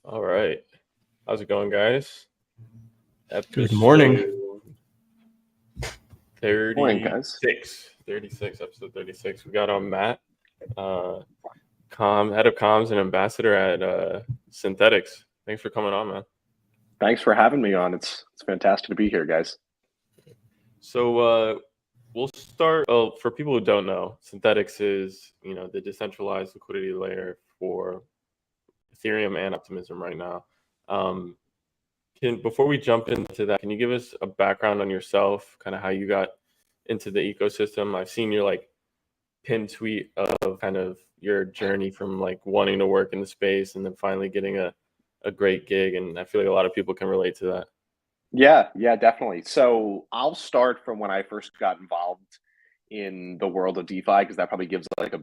All right. How's it going, guys? Good morning. 36. Morning, guys. 36, episode 36. We got on Matt, head of comms and ambassador at Synthetix. Thanks for coming on, man. Thanks for having me on. It's fantastic to be here, guys. So we'll start. Oh, for people who don't know, Synthetix is the decentralized liquidity layer for Ethereum and Optimism right now. Before we jump into that, can you give us a background on yourself, kind of how you got into the ecosystem? I've seen your pinned tweet of kind of your journey from wanting to work in the space and then finally getting a great gig, and I feel like a lot of people can relate to that. Yeah, definitely. So I'll start from when I first got involved in the world of DeFi, because that probably gives a little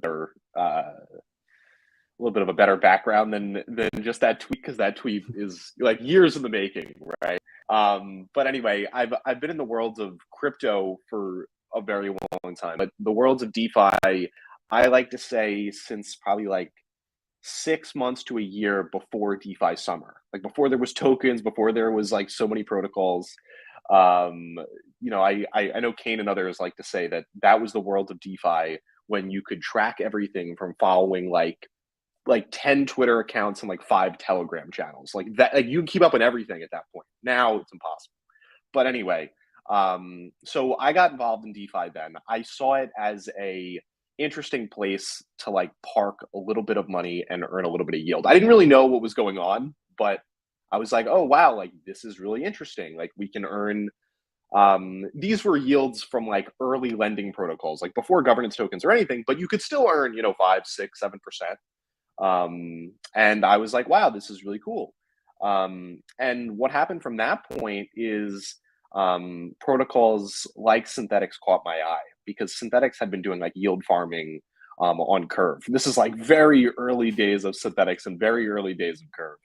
bit of a better background than just that tweet, because that tweet is years in the making, right? But anyway, I've been in the worlds of crypto for a very long time, but the worlds of DeFi, I like to say, since probably 6 months to a year before DeFi summer, before there was tokens, before there was so many protocols. I know Kane and others like to say that was the world of DeFi, when you could track everything from following 10 Twitter accounts and 5 Telegram channels. You can keep up with everything at that point. Now it's impossible. But anyway, so I got involved in DeFi then. I saw it as a interesting place to park a little bit of money and earn a little bit of yield. I didn't really know what was going on, but I was like, oh wow, this is really interesting. We can earn these were yields from early lending protocols, before governance tokens or anything, but you could still earn 5, 6, 7%. And I was like, wow, this is really cool. And what happened from that point is protocols like Synthetix caught my eye, because Synthetix had been doing yield farming on Curve. This is very early days of Synthetix and very early days of Curve.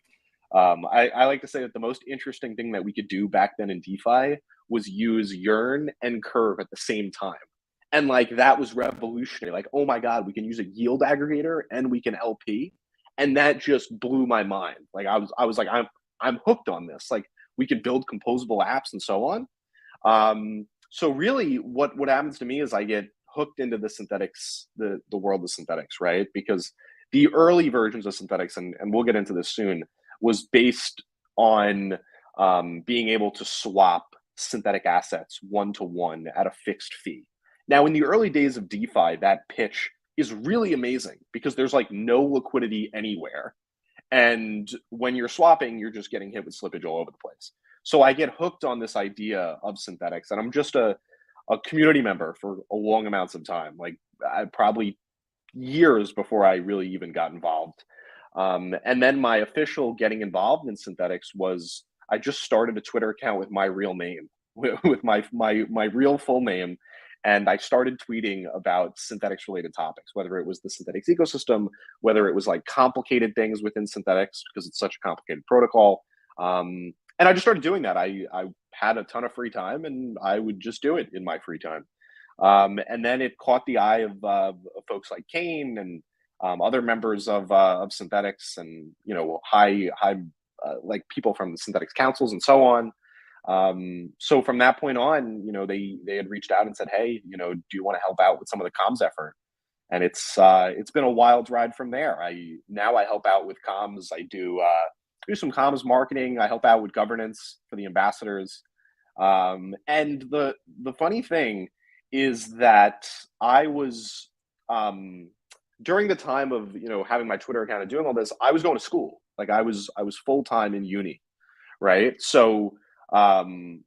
I like to say that the most interesting thing that we could do back then in DeFi was use Yearn and Curve at the same time. And that was revolutionary. Oh my God, we can use a yield aggregator and we can LP. And that just blew my mind. I was like, I'm hooked on this. We could build composable apps and so on. So really what happens to me is I get hooked into the Synthetix, the world of Synthetix, right? Because the early versions of Synthetix, and we'll get into this soon, was based on being able to swap synthetic assets one-to-one at a fixed fee. Now, in the early days of DeFi, that pitch is really amazing, because there's no liquidity anywhere. And when you're swapping, you're just getting hit with slippage all over the place. So I get hooked on this idea of Synthetix, and I'm just a community member for a long amounts of time, probably years before I really even got involved. And then my official getting involved in Synthetix was, I just started a Twitter account with my real name, with my real full name. And I started tweeting about Synthetix related topics, whether it was the Synthetix ecosystem, whether it was complicated things within Synthetix, because it's such a complicated protocol. And I just started doing that. I had a ton of free time, and I would just do it in my free time. And then it caught the eye of folks like Kane and other members of Synthetix, and high people from the Synthetix councils and so on. So from that point on, they had reached out and said, hey, do you want to help out with some of the comms effort? And it's been a wild ride from there. I help out with comms. I do some comms marketing. I help out with governance for the ambassadors. And the funny thing is that I was during the time of having my Twitter account and doing all this, I was going to school. I was full-time in uni, right? So in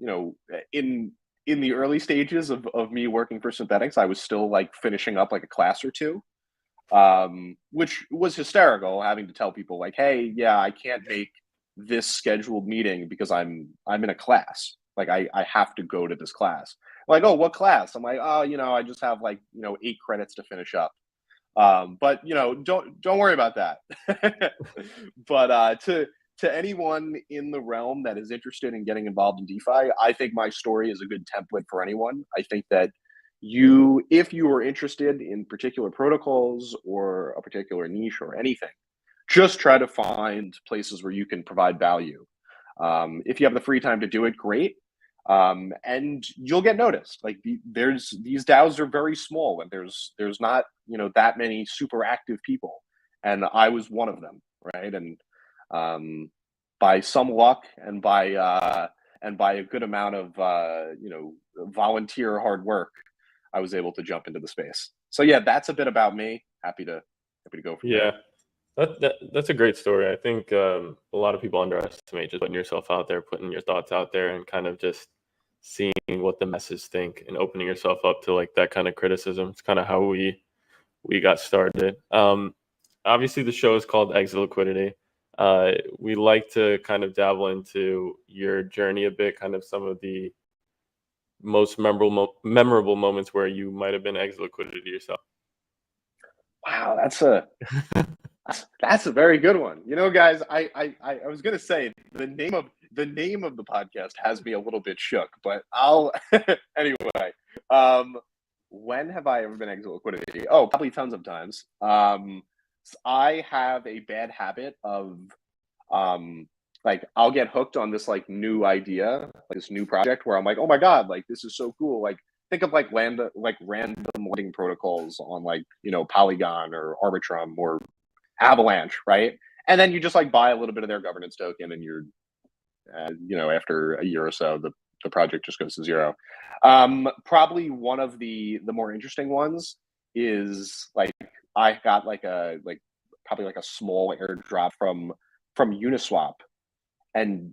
the early stages of me working for Synthetix, I was still finishing up a class or two, which was hysterical, having to tell people hey, yeah, I can't make this scheduled meeting because I'm in a class. I have to go to this class. Oh, what class? I'm oh, I just have 8 credits to finish up. But don't worry about that. But to anyone in the realm that is interested in getting involved in DeFi, I think my story is a good template for anyone. I think that if you are interested in particular protocols or a particular niche or anything, just try to find places where you can provide value. If you have the free time to do it, great. And you'll get noticed. Like these DAOs are very small, and there's not that many super active people, and I was one of them, right? And by some luck and by a good amount of volunteer hard work, I was able to jump into the space. So yeah, that's a bit about me. Happy to go from there. That's a great story. I think a lot of people underestimate just putting yourself out there, putting your thoughts out there, and kind of just seeing what the masses think and opening yourself up to like that kind of criticism. It's kind of how we got started. Obviously, the show is called Exit Liquidity. We like to kind of dabble into your journey a bit, kind of some of the most memorable moments where you might have been exit liquidity yourself. Wow, that's a very good one. Guys, I was gonna say the name of the podcast has me a little bit shook, but I'll anyway. When have I ever been exit liquidity? Oh, probably tons of times. I have a bad habit of like I'll get hooked on this like new idea, like this new project where I'm like, oh my god, like this is so cool. Like think of like random lending protocols on like Polygon or Arbitrum or Avalanche, right? And then you just like buy a little bit of their governance token, and you're after a year or so, the project just goes to zero. Probably one of the more interesting ones is like I got probably a small airdrop from Uniswap. And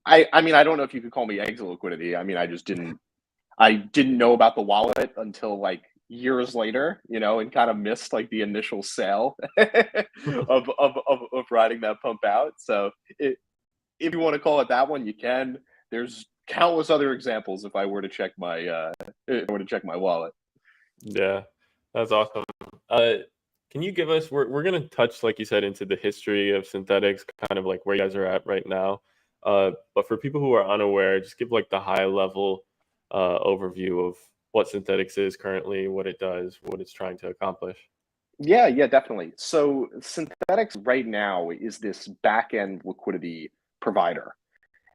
I mean, I don't know if you could call me exit liquidity. I mean, I didn't know about the wallet until like years later, and kind of missed like the initial sale of riding that pump out. So if you want to call it that one, you can. There's countless other examples if I were to check my wallet. Yeah, that's awesome. Can you give us, we're going to touch, like you said, into the history of Synthetix, kind of like where you guys are at right now. But for people who are unaware, just give like the high level overview of what Synthetix is currently, what it does, what it's trying to accomplish. Yeah, definitely. So Synthetix right now is this back-end liquidity provider.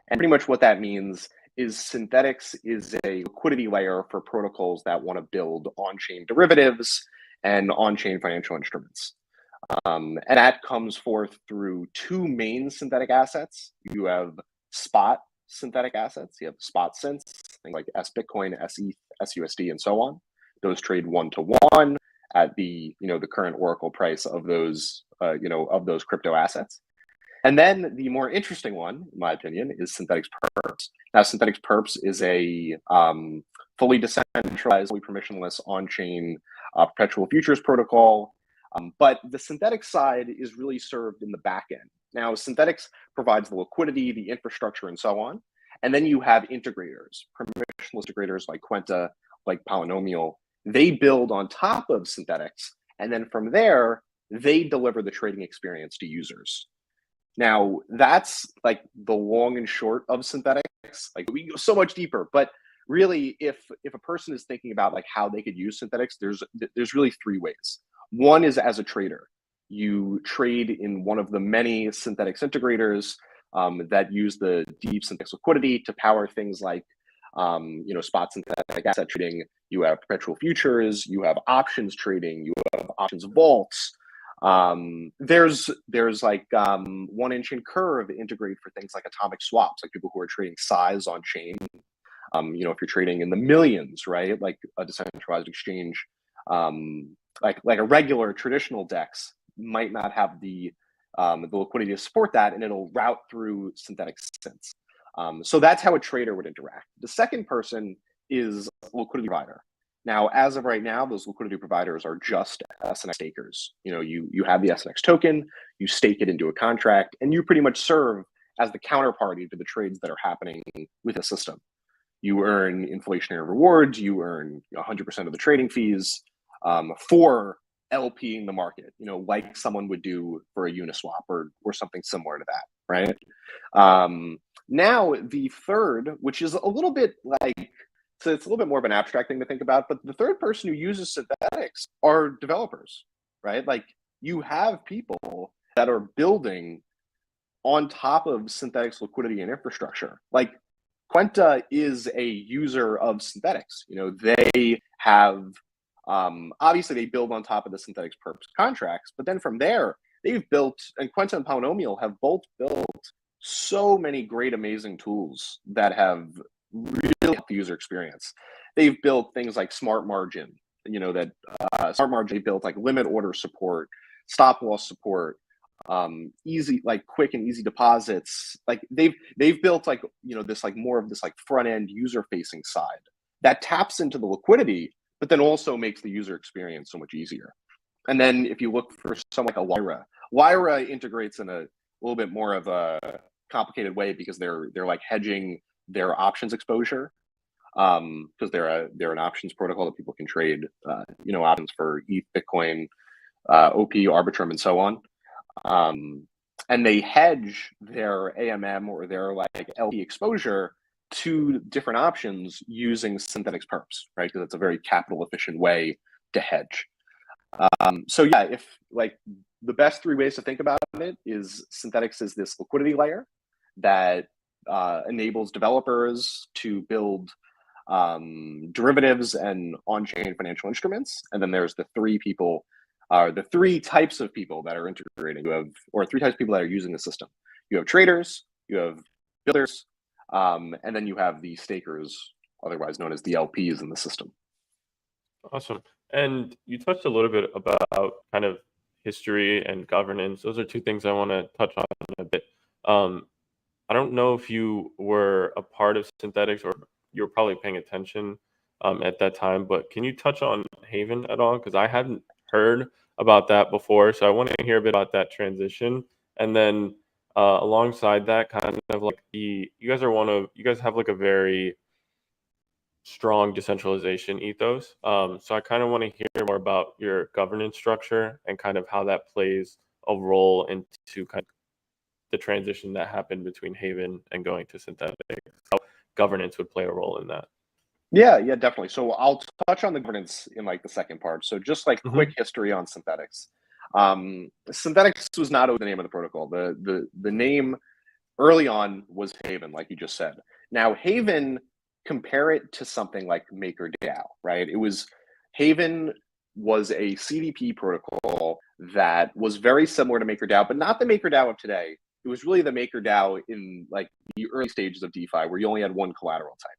And pretty much what that means is Synthetix is a liquidity layer for protocols that want to build on-chain derivatives and on-chain financial instruments. And that comes forth through two main synthetic assets. You have spot synthetic assets. You have spot synths, things like sBitcoin, sETH, sUSD, and so on. Those trade 1-to-1 at the the current Oracle price of those of those crypto assets. And then the more interesting one, in my opinion, is Synthetix Perps. Now, Synthetix Perps is a fully decentralized, fully permissionless on-chain perpetual futures protocol. But the Synthetix side is really served in the back end. Now, Synthetix provides the liquidity, the infrastructure, and so on. And then you have integrators, permissionless integrators like Quenta, like Polynomial. They build on top of Synthetix. And then from there, they deliver the trading experience to users. Now, that's like the long and short of Synthetix. Like we go so much deeper, but really, if a person is thinking about like how they could use Synthetix, there's really three ways. One is as a trader. You trade in one of the many Synthetix integrators that use the deep Synthetix liquidity to power things like spot synthetic asset trading. You have perpetual futures. You have options trading. You have options vaults. There's like 1-inch and curve integrate for things like atomic swaps, like people who are trading size on chain. If you're trading in the millions, right? Like a decentralized exchange, like a regular traditional DEX might not have the liquidity to support that, and it'll route through Synthetix synths. So that's how a trader would interact. The second person is a liquidity provider. Now, as of right now, those liquidity providers are just SNX stakers. You have the SNX token, you stake it into a contract, and you pretty much serve as the counterparty to the trades that are happening with the system. You earn inflationary rewards, you earn 100% of the trading fees for LPing the market, like someone would do for a Uniswap or something similar to that, right? Now, the third, which is a little bit like So it's a little bit more of an abstract thing to think about. But the third person who uses Synthetix are developers, right? Like you have people that are building on top of Synthetix liquidity and infrastructure. Like Quenta is a user of Synthetix. You know, they have obviously they build on top of the Synthetix perps contracts, but then from there they've built, and Quenta and Polynomial have both built so many great, amazing tools that have really helped the user experience. They've built things like Smart Margin. You know that Smart Margin, they built like limit order support, stop loss support, easy, like quick and easy deposits. Like they've built like, you know, this like more of this like front end user facing side that taps into the liquidity, but then also makes the user experience so much easier. And then if you look for something like a Lyra integrates in a little bit more of a complicated way because they're like hedging their options exposure, because they're an options protocol that people can trade, you know, options for ETH, Bitcoin, OP, Arbitrum, and so on. And they hedge their AMM or their like LP exposure to different options using Synthetix perps, right? Because it's a very capital efficient way to hedge. So yeah, if like the best three ways to think about it is Synthetix is this liquidity layer that enables developers to build derivatives and on-chain financial instruments. And then there's the three types of people that are integrating. Or three types of people that are using the system. You have traders, you have builders, and then you have the stakers, otherwise known as the LPs in the system. Awesome. And you touched a little bit about kind of history and governance. Those are two things I want to touch on a bit. I don't know if you were a part of Synthetix or you were probably paying attention at that time, but can you touch on Haven at all? Because I hadn't heard about that before, so I want to hear a bit about that transition. And then alongside that, kind of like you guys have like a very strong decentralization ethos. So I kind of want to hear more about your governance structure and kind of how that plays a role into kind of the transition that happened between Haven and going to Synthetix. How governance would play a role in that. Yeah, definitely. So I'll touch on the governance in like the second part. So just like quick history on Synthetix. Synthetix was not the name of the protocol. The name early on was Haven, like you just said. Now Haven, compare it to something like MakerDAO, right? Haven was a CDP protocol that was very similar to MakerDAO, but not the MakerDAO of today. It was really the MakerDAO in like the early stages of DeFi, where you only had one collateral type.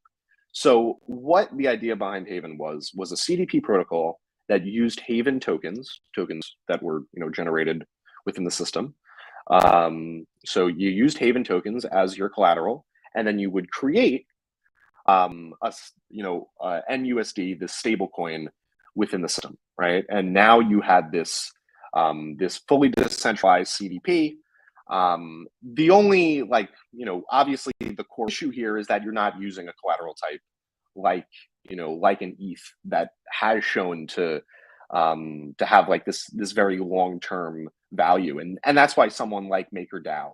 So what the idea behind Haven was a CDP protocol that used Haven tokens that were, you know, generated within the system. So you used Haven tokens as your collateral, and then you would create NUSD, this stable coin within the system, right? And now you had this fully decentralized CDP. The only, like, you know, obviously the core issue here is that you're not using a collateral type like, you know, like an ETH that has shown to have like this very long-term value. And that's why someone like MakerDAO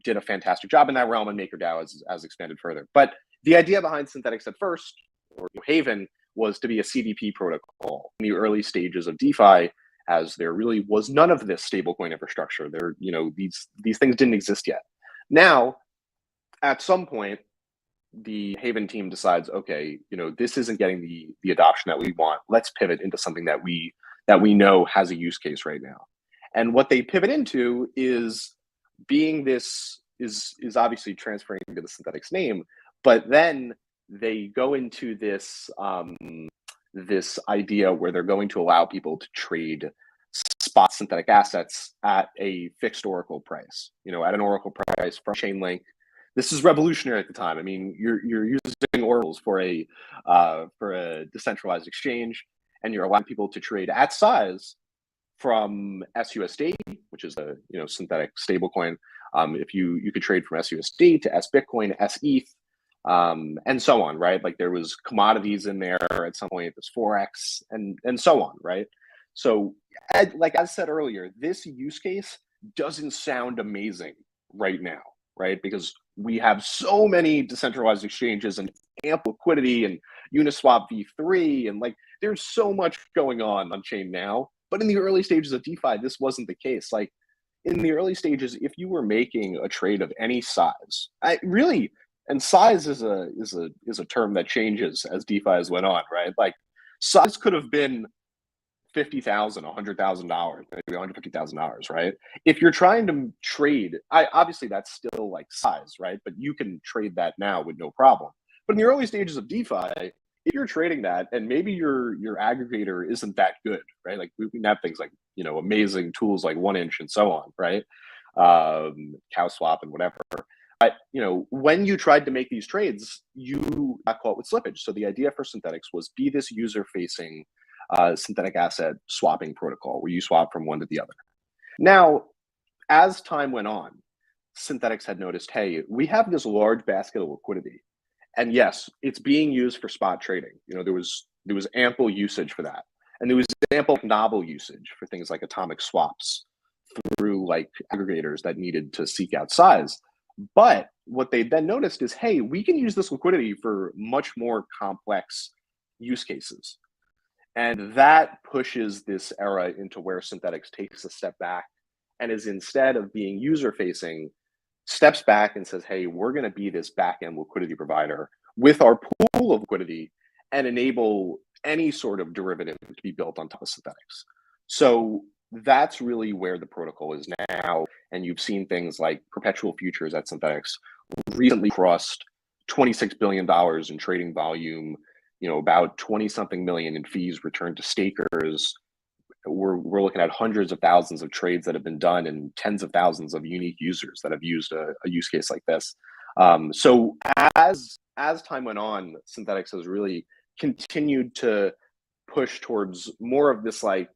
did a fantastic job in that realm, and MakerDAO has expanded further. But the idea behind Synthetix at first, or Haven, was to be a CDP protocol in the early stages of DeFi, as there really was none of this stablecoin infrastructure. You know, these things didn't exist yet. Now, at some point, the Haven team decides, okay, you know, this isn't getting the adoption that we want. Let's pivot into something that we know has a use case right now. And what they pivot into is being this is obviously transferring to the Synthetix name, but then they go into this this idea where they're going to allow people to trade spot synthetic assets at a fixed oracle price, you know, at an oracle price from Chainlink. This is revolutionary at the time. I mean, you're using oracles for a decentralized exchange, and you're allowing people to trade at size from SUSD, which is a, you know, synthetic stablecoin. If you could trade from SUSD to SBitcoin, SETH, and so on, right? Like there was commodities in there at some point, there's Forex, and so on, right? So, like I said earlier, this use case doesn't sound amazing right now, right? Because we have so many decentralized exchanges and ample liquidity and Uniswap v3, and like there's so much going on chain now. But in the early stages of DeFi, this wasn't the case. Like in the early stages, if you were making a trade of any size, and size is a term that changes as DeFi has went on, right? Like size could have been $50,000, $100,000, maybe $150,000, right? If you're trying to trade, obviously that's still like size, right? But you can trade that now with no problem. But in the early stages of DeFi, if you're trading that and maybe your aggregator isn't that good, right? Like we can have things like, amazing tools like 1inch and so on, right? CowSwap and whatever. But, when you tried to make these trades, you got caught with slippage. So the idea for Synthetix was be this user-facing synthetic asset swapping protocol where you swap from one to the other. Now, as time went on, Synthetix had noticed, hey, we have this large basket of liquidity. And yes, it's being used for spot trading. There was ample usage for that. And there was ample novel usage for things like atomic swaps through like aggregators that needed to seek out size. But what they then noticed is, hey, we can use this liquidity for much more complex use cases. And that pushes this era into where Synthetix takes a step back and is, instead of being user-facing, steps back and says, hey, we're going to be this back-end liquidity provider with our pool of liquidity and enable any sort of derivative to be built on top of Synthetix. So that's really where the protocol is now. And you've seen things like perpetual futures at Synthetix recently crossed $26 billion in trading volume, about 20-something million in fees returned to stakers. We're looking at hundreds of thousands of trades that have been done and tens of thousands of unique users that have used a use case like this. So as time went on, Synthetix has really continued to push towards more of this like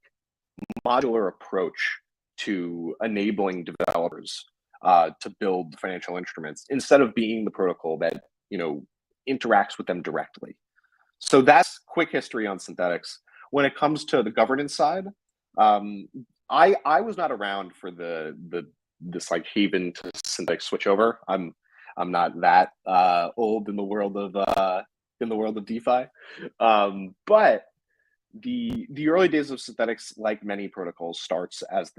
modular approach to enabling developers to build financial instruments instead of being the protocol that interacts with them directly. So that's quick history on Synthetix. When it comes to the governance side, I was not around for this like Haven to Synthetix switchover. I'm not that old in the world of DeFi, but the early days of Synthetix, like many protocols, starts as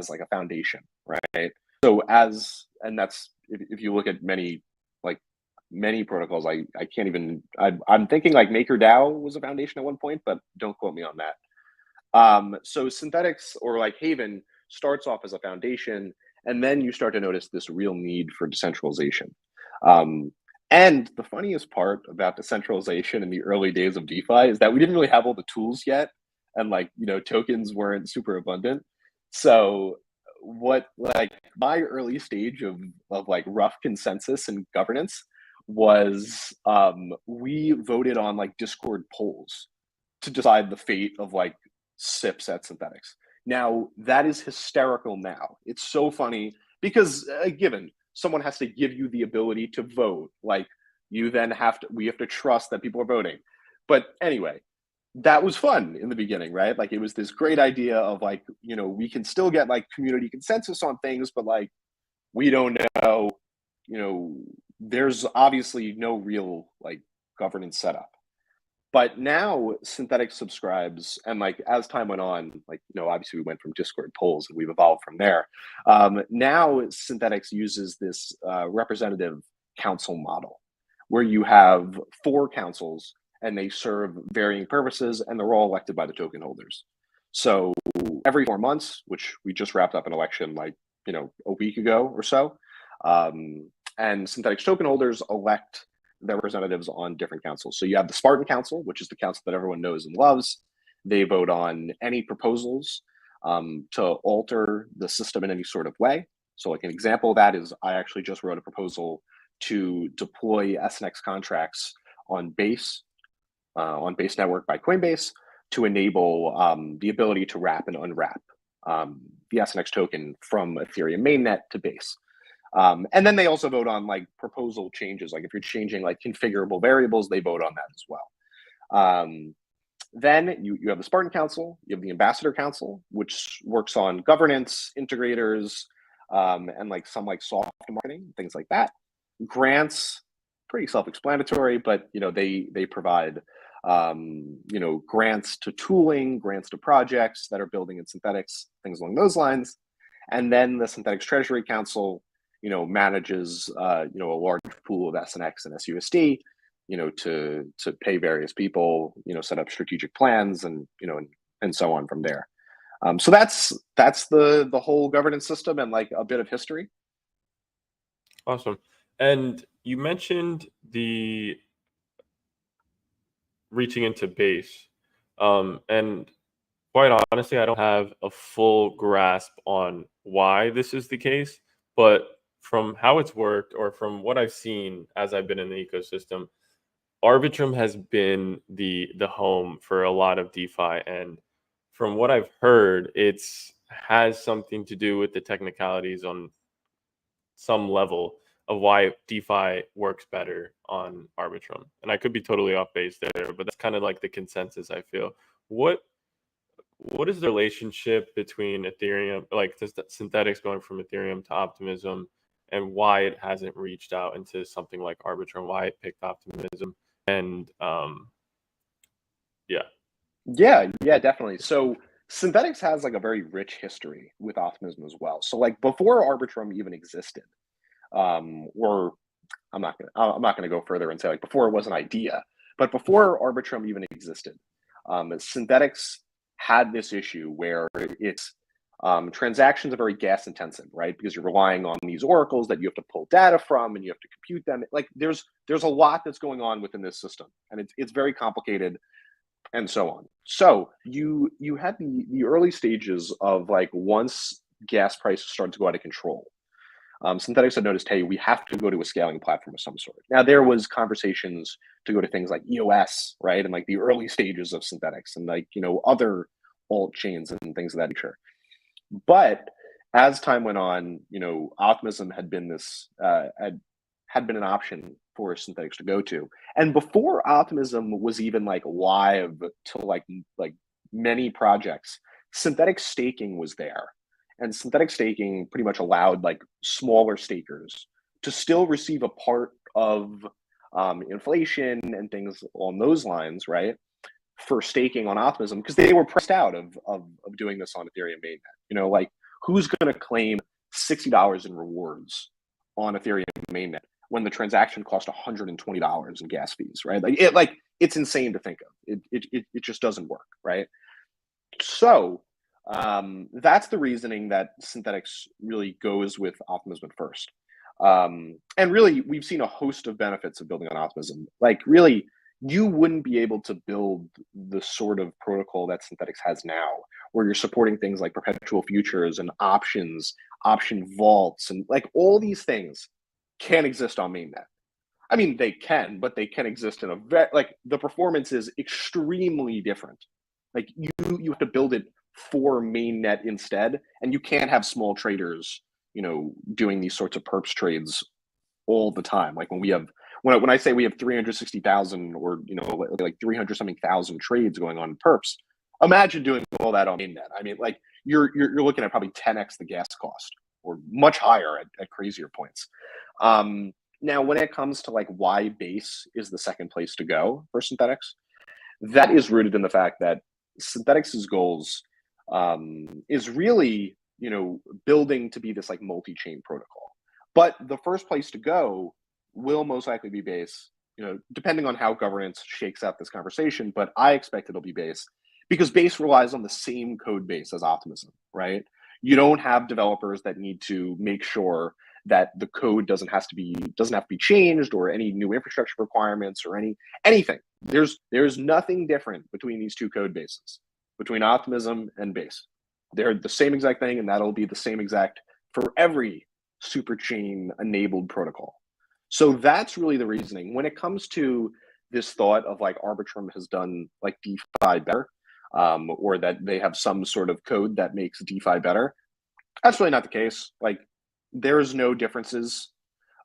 like a foundation, right? So that's if you look at many protocols, I can't even, I'm thinking like MakerDAO was a foundation at one point, but don't quote me on that. So Synthetix or like Haven starts off as a foundation, and then you start to notice this real need for decentralization. And the funniest part about decentralization in the early days of DeFi is that we didn't really have all the tools yet, and tokens weren't super abundant. So what like my early stage of like rough consensus and governance was we voted on like Discord polls to decide the fate of like SIPs at Synthetix. Now that is hysterical now. It's so funny because given someone has to give you the ability to vote, like we have to trust that people are voting. But anyway, that was fun in the beginning, right? Like it was this great idea of like, we can still get like community consensus on things, but like we don't know, there's obviously no real like governance setup. But now Synthetix subscribes, and like as time went on, like obviously we went from Discord polls and we've evolved from there. Now Synthetix uses this representative council model where you have 4 councils and they serve varying purposes and they're all elected by the token holders. So every 4 months, which we just wrapped up an election like a week ago or so, and Synthetix token holders elect their representatives on different councils. So you have the Spartan Council, which is the council that everyone knows and loves. They vote on any proposals to alter the system in any sort of way. So like an example of that is I actually just wrote a proposal to deploy SNX contracts on Base Network by Coinbase to enable the ability to wrap and unwrap the SNX token from Ethereum mainnet to Base. And then they also vote on like proposal changes. Like if you're changing like configurable variables, they vote on that as well. Then you have the Spartan Council, you have the Ambassador Council, which works on governance, integrators, and like some like soft marketing, things like that. Grants, pretty self-explanatory, but they provide grants to tooling, grants to projects that are building in Synthetix, things along those lines. And then the Synthetix Treasury Council, manages a large pool of SNX and SUSD, to pay various people, set up strategic plans, and and so on from there. So that's the whole governance system and like a bit of history. Awesome. And you mentioned the reaching into base. And quite honestly, I don't have a full grasp on why this is the case, but from how it's worked or from what I've seen as I've been in the ecosystem, Arbitrum has been the home for a lot of DeFi. And from what I've heard, it's has something to do with the technicalities on some level of why DeFi works better on Arbitrum. And I could be totally off base there, but that's kind of like the consensus I feel. What is the relationship between Ethereum, like Synthetix going from Ethereum to Optimism, and why it hasn't reached out into something like Arbitrum, why it picked Optimism? And Yeah, definitely. So Synthetix has like a very rich history with Optimism as well. So like before Arbitrum even existed, or I'm not gonna go further and say like before it was an idea, but before Arbitrum even existed, Synthetix had this issue where its transactions are very gas intensive, right? Because you're relying on these oracles that you have to pull data from and you have to compute them. Like there's a lot that's going on within this system, and it's very complicated and so on. So you had the early stages of like once gas prices started to go out of control. Synthetix had noticed, hey, we have to go to a scaling platform of some sort. Now there was conversations to go to things like EOS, right, and like the early stages of Synthetix, and like other alt chains and things of that nature. But as time went on, Optimism had been this had been an option for Synthetix to go to, and before Optimism was even like live to like many projects, Synthetix staking was there. And Synthetix staking pretty much allowed like smaller stakers to still receive a part of inflation and things along those lines, right? For staking on Optimism, because they were pressed out of doing this on Ethereum mainnet. Like who's going to claim $60 in rewards on Ethereum mainnet when the transaction cost $120 in gas fees, right? It's insane to think of. It just doesn't work, right? So that's the reasoning that Synthetix really goes with Optimism first. And really, we've seen a host of benefits of building on Optimism. Like really, you wouldn't be able to build the sort of protocol that Synthetix has now, where you're supporting things like perpetual futures and options, option vaults, and like all these things can't exist on mainnet. I mean, they can, but they can exist in the performance is extremely different. Like you have to build it for mainnet instead, and you can't have small traders, doing these sorts of perps trades all the time. Like when I say we have 360,000 or like 300 something thousand trades going on in perps, imagine doing all that on mainnet. I mean, like you're looking at probably 10x the gas cost or much higher at crazier points. Now, when it comes to like why base is the second place to go for Synthetix, that is rooted in the fact that Synthetix's goals is really, building to be this like multi-chain protocol. But the first place to go will most likely be base, depending on how governance shakes out this conversation. But I expect it'll be base because base relies on the same code base as Optimism, right? You don't have developers that need to make sure that the code doesn't have to be changed or any new infrastructure requirements or anything. There's nothing different between these two code bases, between Optimism and base. They're the same exact thing, and that'll be the same exact for every superchain enabled protocol. So that's really the reasoning. When it comes to this thought of like Arbitrum has done like DeFi better, or that they have some sort of code that makes DeFi better, that's really not the case. Like there's no differences,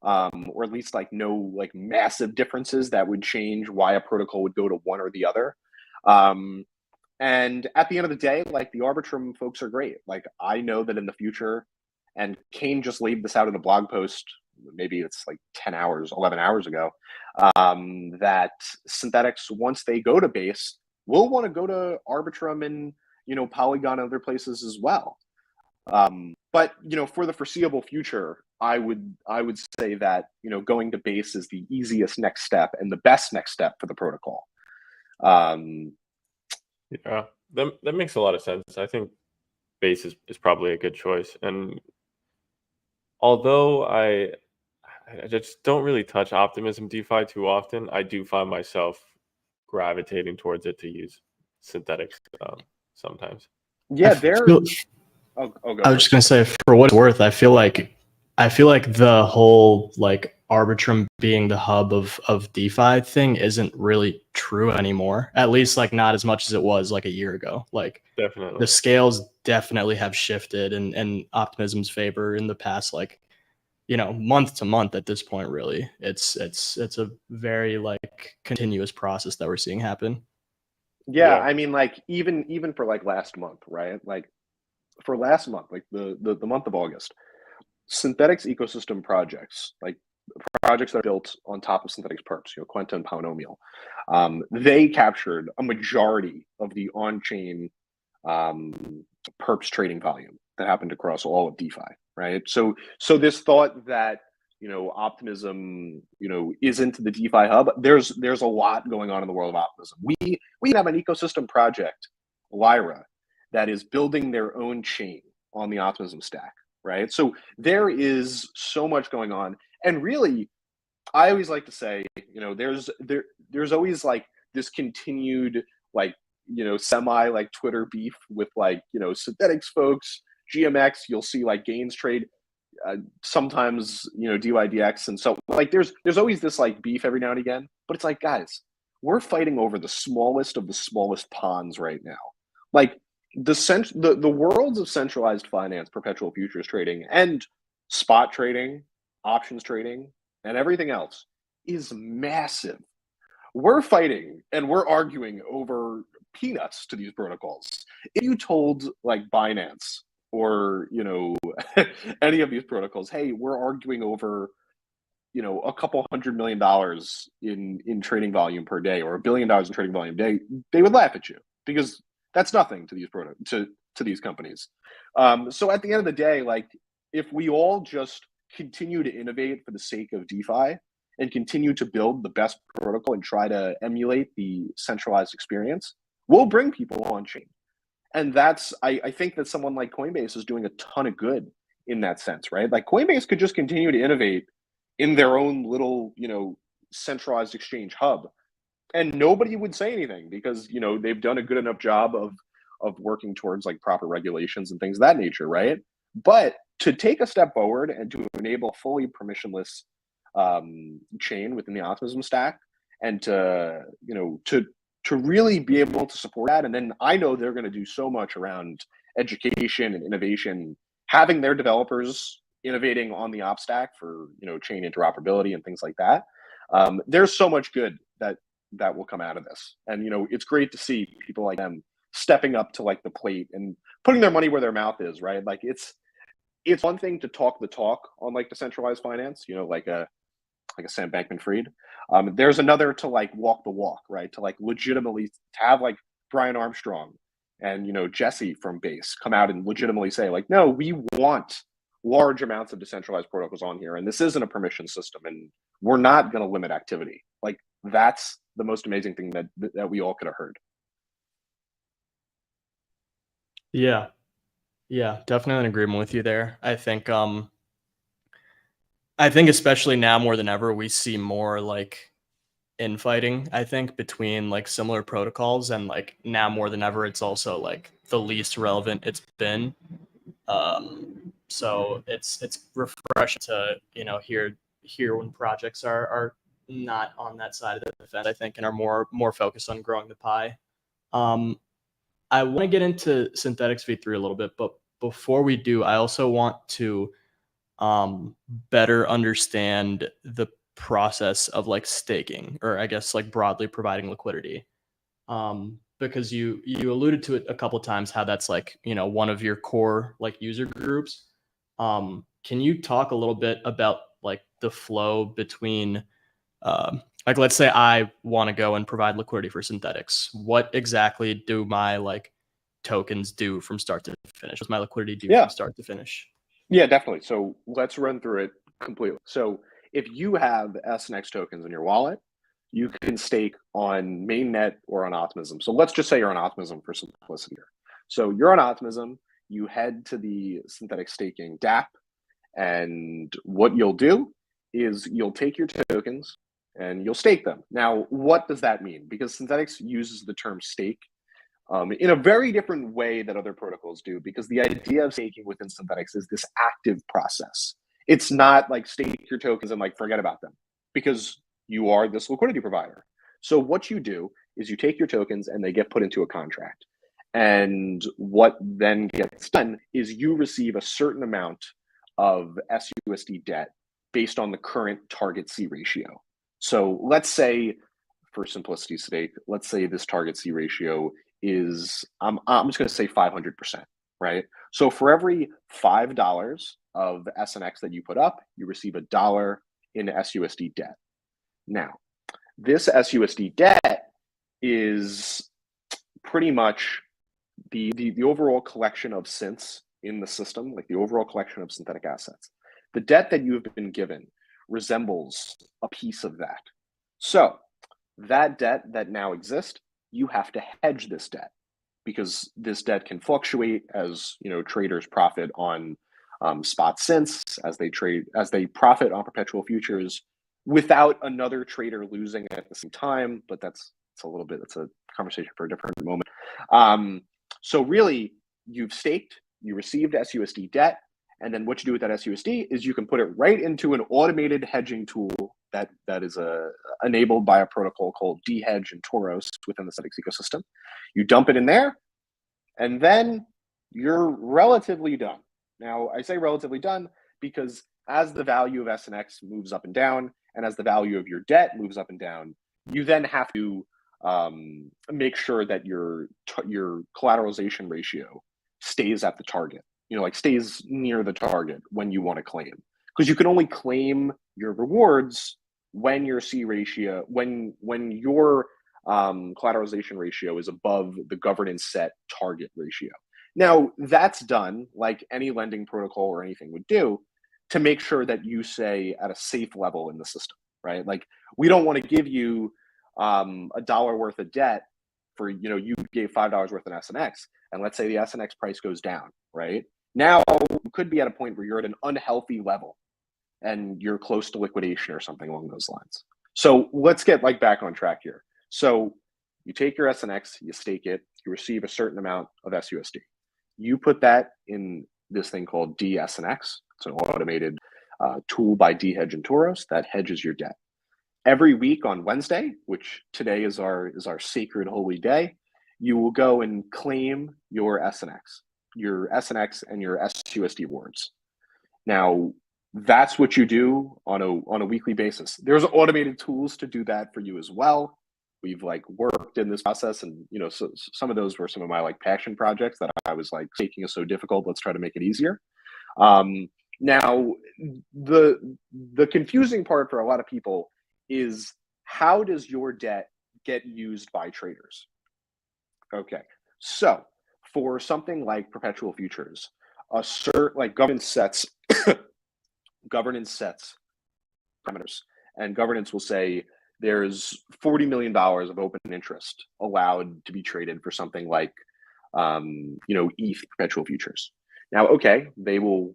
or at least like no like massive differences that would change why a protocol would go to one or the other. And at the end of the day, like the Arbitrum folks are great. Like I know that in the future, and Kane just laid this out in a blog post maybe it's like 10 hours, 11 hours ago, that Synthetix, once they go to Base, will want to go to Arbitrum and, Polygon and other places as well. But, for the foreseeable future, I would say that, going to Base is the easiest next step and the best next step for the protocol. Yeah, that makes a lot of sense. I think Base is probably a good choice. And although I just don't really touch Optimism DeFi too often, I do find myself gravitating towards it to use Synthetix sometimes. Yeah, go I was just gonna say, for what it's worth, I feel like the whole like Arbitrum being the hub of DeFi thing isn't really true anymore. At least like not as much as it was like a year ago. Like Definitely. the scales definitely have shifted in Optimism's favor in the past, like, month to month at this point. Really, it's a very like continuous process that we're seeing happen. Yeah, I mean, like even for like last month, right? Like for last month, like the month of August, Synthetix ecosystem projects, like projects that are built on top of Synthetix perps, Quenta and Polynomial, they captured a majority of the on-chain perps trading volume that happened across all of DeFi, right? So this thought that Optimism isn't the DeFi hub, there's a lot going on in the world of Optimism. We have an ecosystem project, Lyra, that is building their own chain on the Optimism stack, right? So there is so much going on, and really, I always like to say, there's always like this continued like semi like Twitter beef with like Synthetix folks, GMX. You'll see like Gains Trade, sometimes DYDX, and so like there's always this like beef every now and again. But it's like, guys, we're fighting over the smallest of the smallest ponds right now. Like the worlds of centralized finance, perpetual futures trading, and spot trading, options trading, and everything else is massive. We're fighting and we're arguing over peanuts to these protocols. If you told like Binance or any of these protocols, hey, we're arguing over a couple $100 million in trading volume per day, or $1 billion in trading volume a day, they would laugh at you, because that's nothing to these to these companies. So at the end of the day, like if we all just continue to innovate for the sake of DeFi and continue to build the best protocol and try to emulate the centralized experience, we'll bring people on chain. And that's, I think that someone like Coinbase is doing a ton of good in that sense, right? Like Coinbase could just continue to innovate in their own little, centralized exchange hub, and nobody would say anything, because, they've done a good enough job of working towards like proper regulations and things of that nature, right? But to take a step forward and to enable fully permissionless chain within the Optimism stack, and to really be able to support that. And then I know they're going to do so much around education and innovation, having their developers innovating on the op stack for chain interoperability and things like that. There's so much good that will come out of this, and it's great to see people like them stepping up to like the plate and putting their money where their mouth is, right? Like it's one thing to talk the talk on like decentralized finance, like a Sam Bankman-Fried. There's another to like walk the walk, right? To like legitimately have like Brian Armstrong and Jesse from Base come out and legitimately say like, no, we want large amounts of decentralized protocols on here, and this isn't a permission system, and we're not going to limit activity. Like that's the most amazing thing that we all could have heard. Yeah, definitely in agreement with you there. I think especially now more than ever, we see more like infighting, I think, between like similar protocols, and like now more than ever, it's also like the least relevant it's been. So it's refreshing to hear when projects are not on that side of the fence, I think, and are more focused on growing the pie. I want to get into Synthetix V3 a little bit, but before we do, I also want to better understand the process of like staking, or I guess like broadly providing liquidity. Because you alluded to it a couple of times, how that's like, one of your core like user groups. Can you talk a little bit about like the flow between, like, let's say I want to go and provide liquidity for Synthetix. What exactly do my like tokens do from start to finish? What's my liquidity do from start to finish? Yeah, definitely. So let's run through it completely. So if you have SNX tokens in your wallet, you can stake on mainnet or on Optimism. So let's just say you're on Optimism for simplicity here. So you're on Optimism, you head to the Synthetix staking DApp, and what you'll do is you'll take your tokens and you'll stake them. Now, what does that mean? Because Synthetix uses the term stake in a very different way that other protocols do, because the idea of staking within Synthetix is this active process. It's not like stake your tokens and like forget about them, because you are this liquidity provider. So what you do is you take your tokens and they get put into a contract. And what then gets done is you receive a certain amount of SUSD debt based on the current target C ratio. So let's say, for simplicity's sake, let's say this target C ratio is, I'm just going to say 500%, right? So for every $5 of SNX that you put up, you receive $1 in SUSD debt. Now, this SUSD debt is pretty much the overall collection of synths in the system, like the overall collection of synthetic assets. The debt that you have been given resembles a piece of that. So that debt that now exists, you have to hedge this debt, because this debt can fluctuate as traders profit on spot synths, as they profit on perpetual futures without another trader losing at the same time. But that's a conversation for a different moment. So really, you've staked, you received SUSD debt, and then what you do with that SUSD is you can put it right into an automated hedging tool that is enabled by a protocol called dhedge and Toros within the Synthetix ecosystem. You dump it in there, and then you're relatively done. Now, I say relatively done because as the value of SNX moves up and down, and as the value of your debt moves up and down, you then have to make sure that your collateralization ratio stays at the target, stays near the target when you want to claim, because you can only claim your rewards when your C ratio, when your collateralization ratio is above the governance set target ratio. Now, that's done like any lending protocol or anything would do to make sure that you stay at a safe level in the system, right? Like, we don't want to give you $1 worth of debt for, you gave $5 worth in SNX, and let's say the SNX price goes down, right? Now you could be at a point where you're at an unhealthy level and you're close to liquidation or something along those lines. So let's get back on track here. So you take your SNX, you stake it, you receive a certain amount of SUSD. You put that in this thing called DSNX. It's an automated tool by dhedge and Toros that hedges your debt. Every week on Wednesday, which today is our sacred holy day, you will go and claim your SNX and your SUSD rewards. Now, that's what you do on a weekly basis. There's automated tools to do that for you as well. We've worked in this process, and so some of those were some of my passion projects that I was taking is so difficult. Let's try to make it easier. Now, the confusing part for a lot of people is, how does your debt get used by traders? Okay, so for something like perpetual futures, a certain governance sets parameters, and governance will say there's $40 million of open interest allowed to be traded for something like ETH perpetual futures. Now, okay, they will,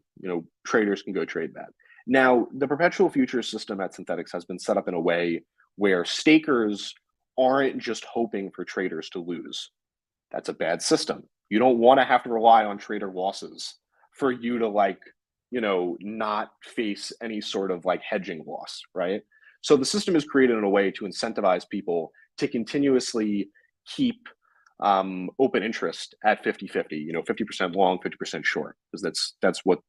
traders can go trade that. Now, the perpetual futures system at Synthetix has been set up in a way where stakers aren't just hoping for traders to lose. That's a bad system. You don't want to have to rely on trader losses for you to not face any sort of hedging loss, right? So the system is created in a way to incentivize people to continuously keep open interest at 50-50, 50% long, 50% short, because that's what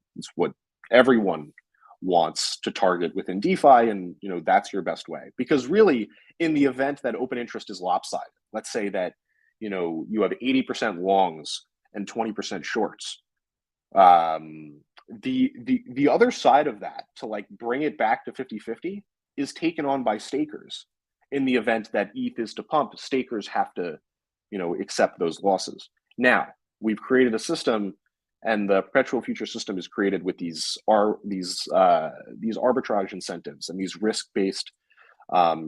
everyone wants to target within DeFi, and that's your best way. Because really, in the event that open interest is lopsided, let's say that you have 80% longs and 20% shorts, The other side of that, to like bring it back to 50-50, is taken on by stakers. In the event that ETH is to pump, stakers have to, accept those losses. Now, we've created a system, and the perpetual future system is created with these arbitrage incentives and these risk-based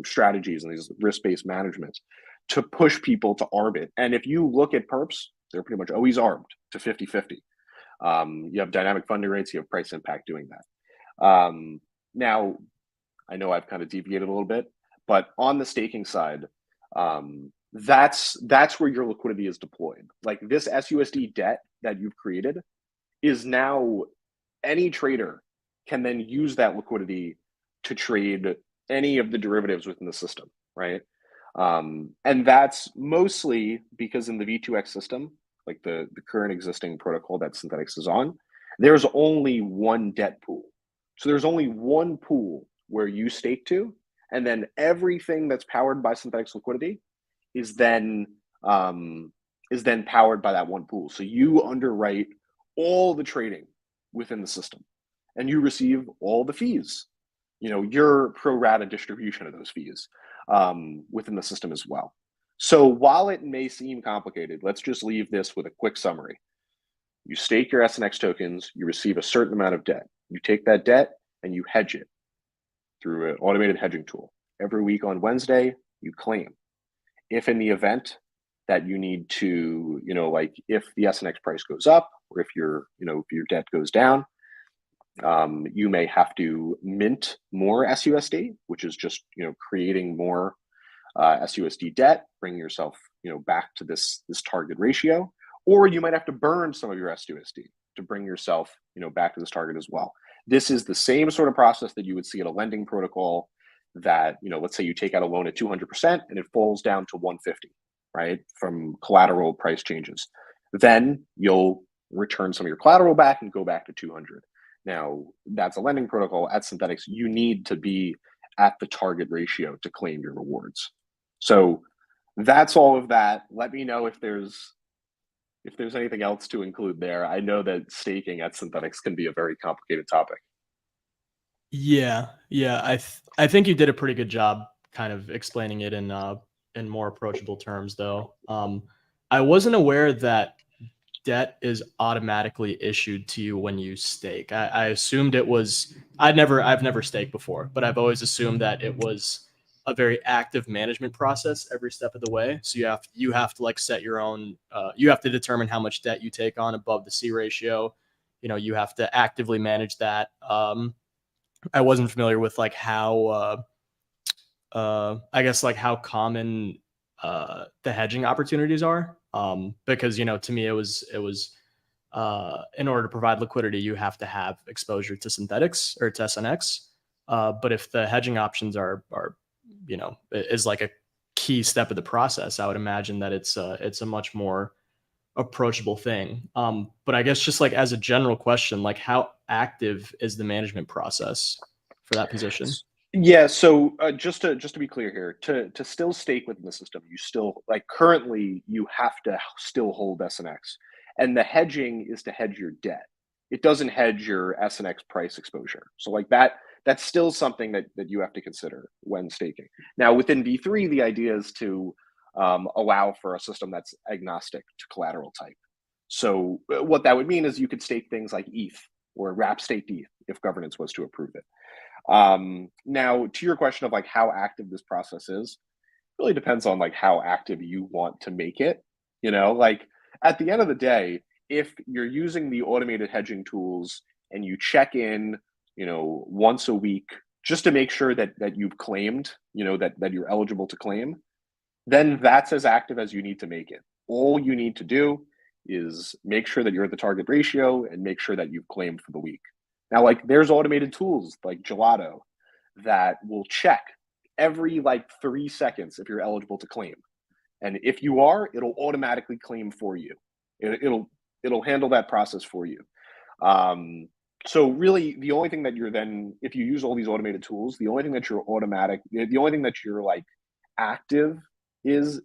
strategies and these risk-based management to push people to arb it. And if you look at perps, they're pretty much always arbed to 50-50. You have dynamic funding rates, you have price impact doing that. Now, I know I've kind of deviated a little bit, but on the staking side, that's where your liquidity is deployed. Like this SUSD debt that you've created is now, any trader can then use that liquidity to trade any of the derivatives within the system, right? And that's mostly because in the V2X system, like the current existing protocol that Synthetix is on, there's only one debt pool. So there's only one pool where you stake to, and then everything that's powered by Synthetix liquidity is then powered by that one pool. So you underwrite all the trading within the system, and you receive all the fees. Your pro rata distribution of those fees within the system as well. So while it may seem complicated, let's just leave this with a quick summary. You stake your SNX tokens, you receive a certain amount of debt. You take that debt and you hedge it through an automated hedging tool. Every week on Wednesday, you claim. If in the event that you need to, like if the SNX price goes up, or if your debt goes down, you may have to mint more SUSD, which is just, creating more SUSD debt, bring yourself, back to this target ratio, or you might have to burn some of your SUSD to bring yourself, back to this target as well. This is the same sort of process that you would see at a lending protocol that, let's say you take out a loan at 200% and it falls down to 150, right? From collateral price changes. Then you'll return some of your collateral back and go back to 200. Now, that's a lending protocol. At Synthetix, you need to be at the target ratio to claim your rewards. So that's all of that. Let me know if there's anything else to include there. I know that staking at Synthetix can be a very complicated topic. Yeah. I think you did a pretty good job kind of explaining it in more approachable terms, though. I wasn't aware that debt is automatically issued to you when you stake. I assumed it was. I've never staked before, but I've always assumed that it was a very active management process every step of the way. So you have to like set your own. You have to determine how much debt you take on above the C ratio. You have to actively manage that. I wasn't familiar with like how I guess like how common the hedging opportunities are. Because to me it was in order to provide liquidity, you have to have exposure to Synthetix or to SNX. But if the hedging options are is like a key step of the process, I would imagine that it's a much more approachable thing. But I guess just like as a general question, like how active is the management process for that position? Yeah, so just to be clear here, to still stake within the system, you still currently you have to still hold SNX, and the hedging is to hedge your debt. It doesn't hedge your SNX price exposure. So that's still something that you have to consider when staking. Now within V3, the idea is to allow for a system that's agnostic to collateral type. So what that would mean is you could stake things like ETH or wrap staked ETH if governance was to approve it. Now to your question of like how active this process is, really depends on like how active you want to make it. Like at the end of the day, if you're using the automated hedging tools and you check in, once a week just to make sure that you've claimed, that you're eligible to claim, then that's as active as you need to make it. All you need to do is make sure that you're at the target ratio and make sure that you've claimed for the week. Now, like there's automated tools like Gelato that will check every 3 seconds if you're eligible to claim. And if you are, it'll automatically claim for you. It'll handle that process for you. So really the only thing that you're then, if you use all these automated tools, the only thing that you're like active is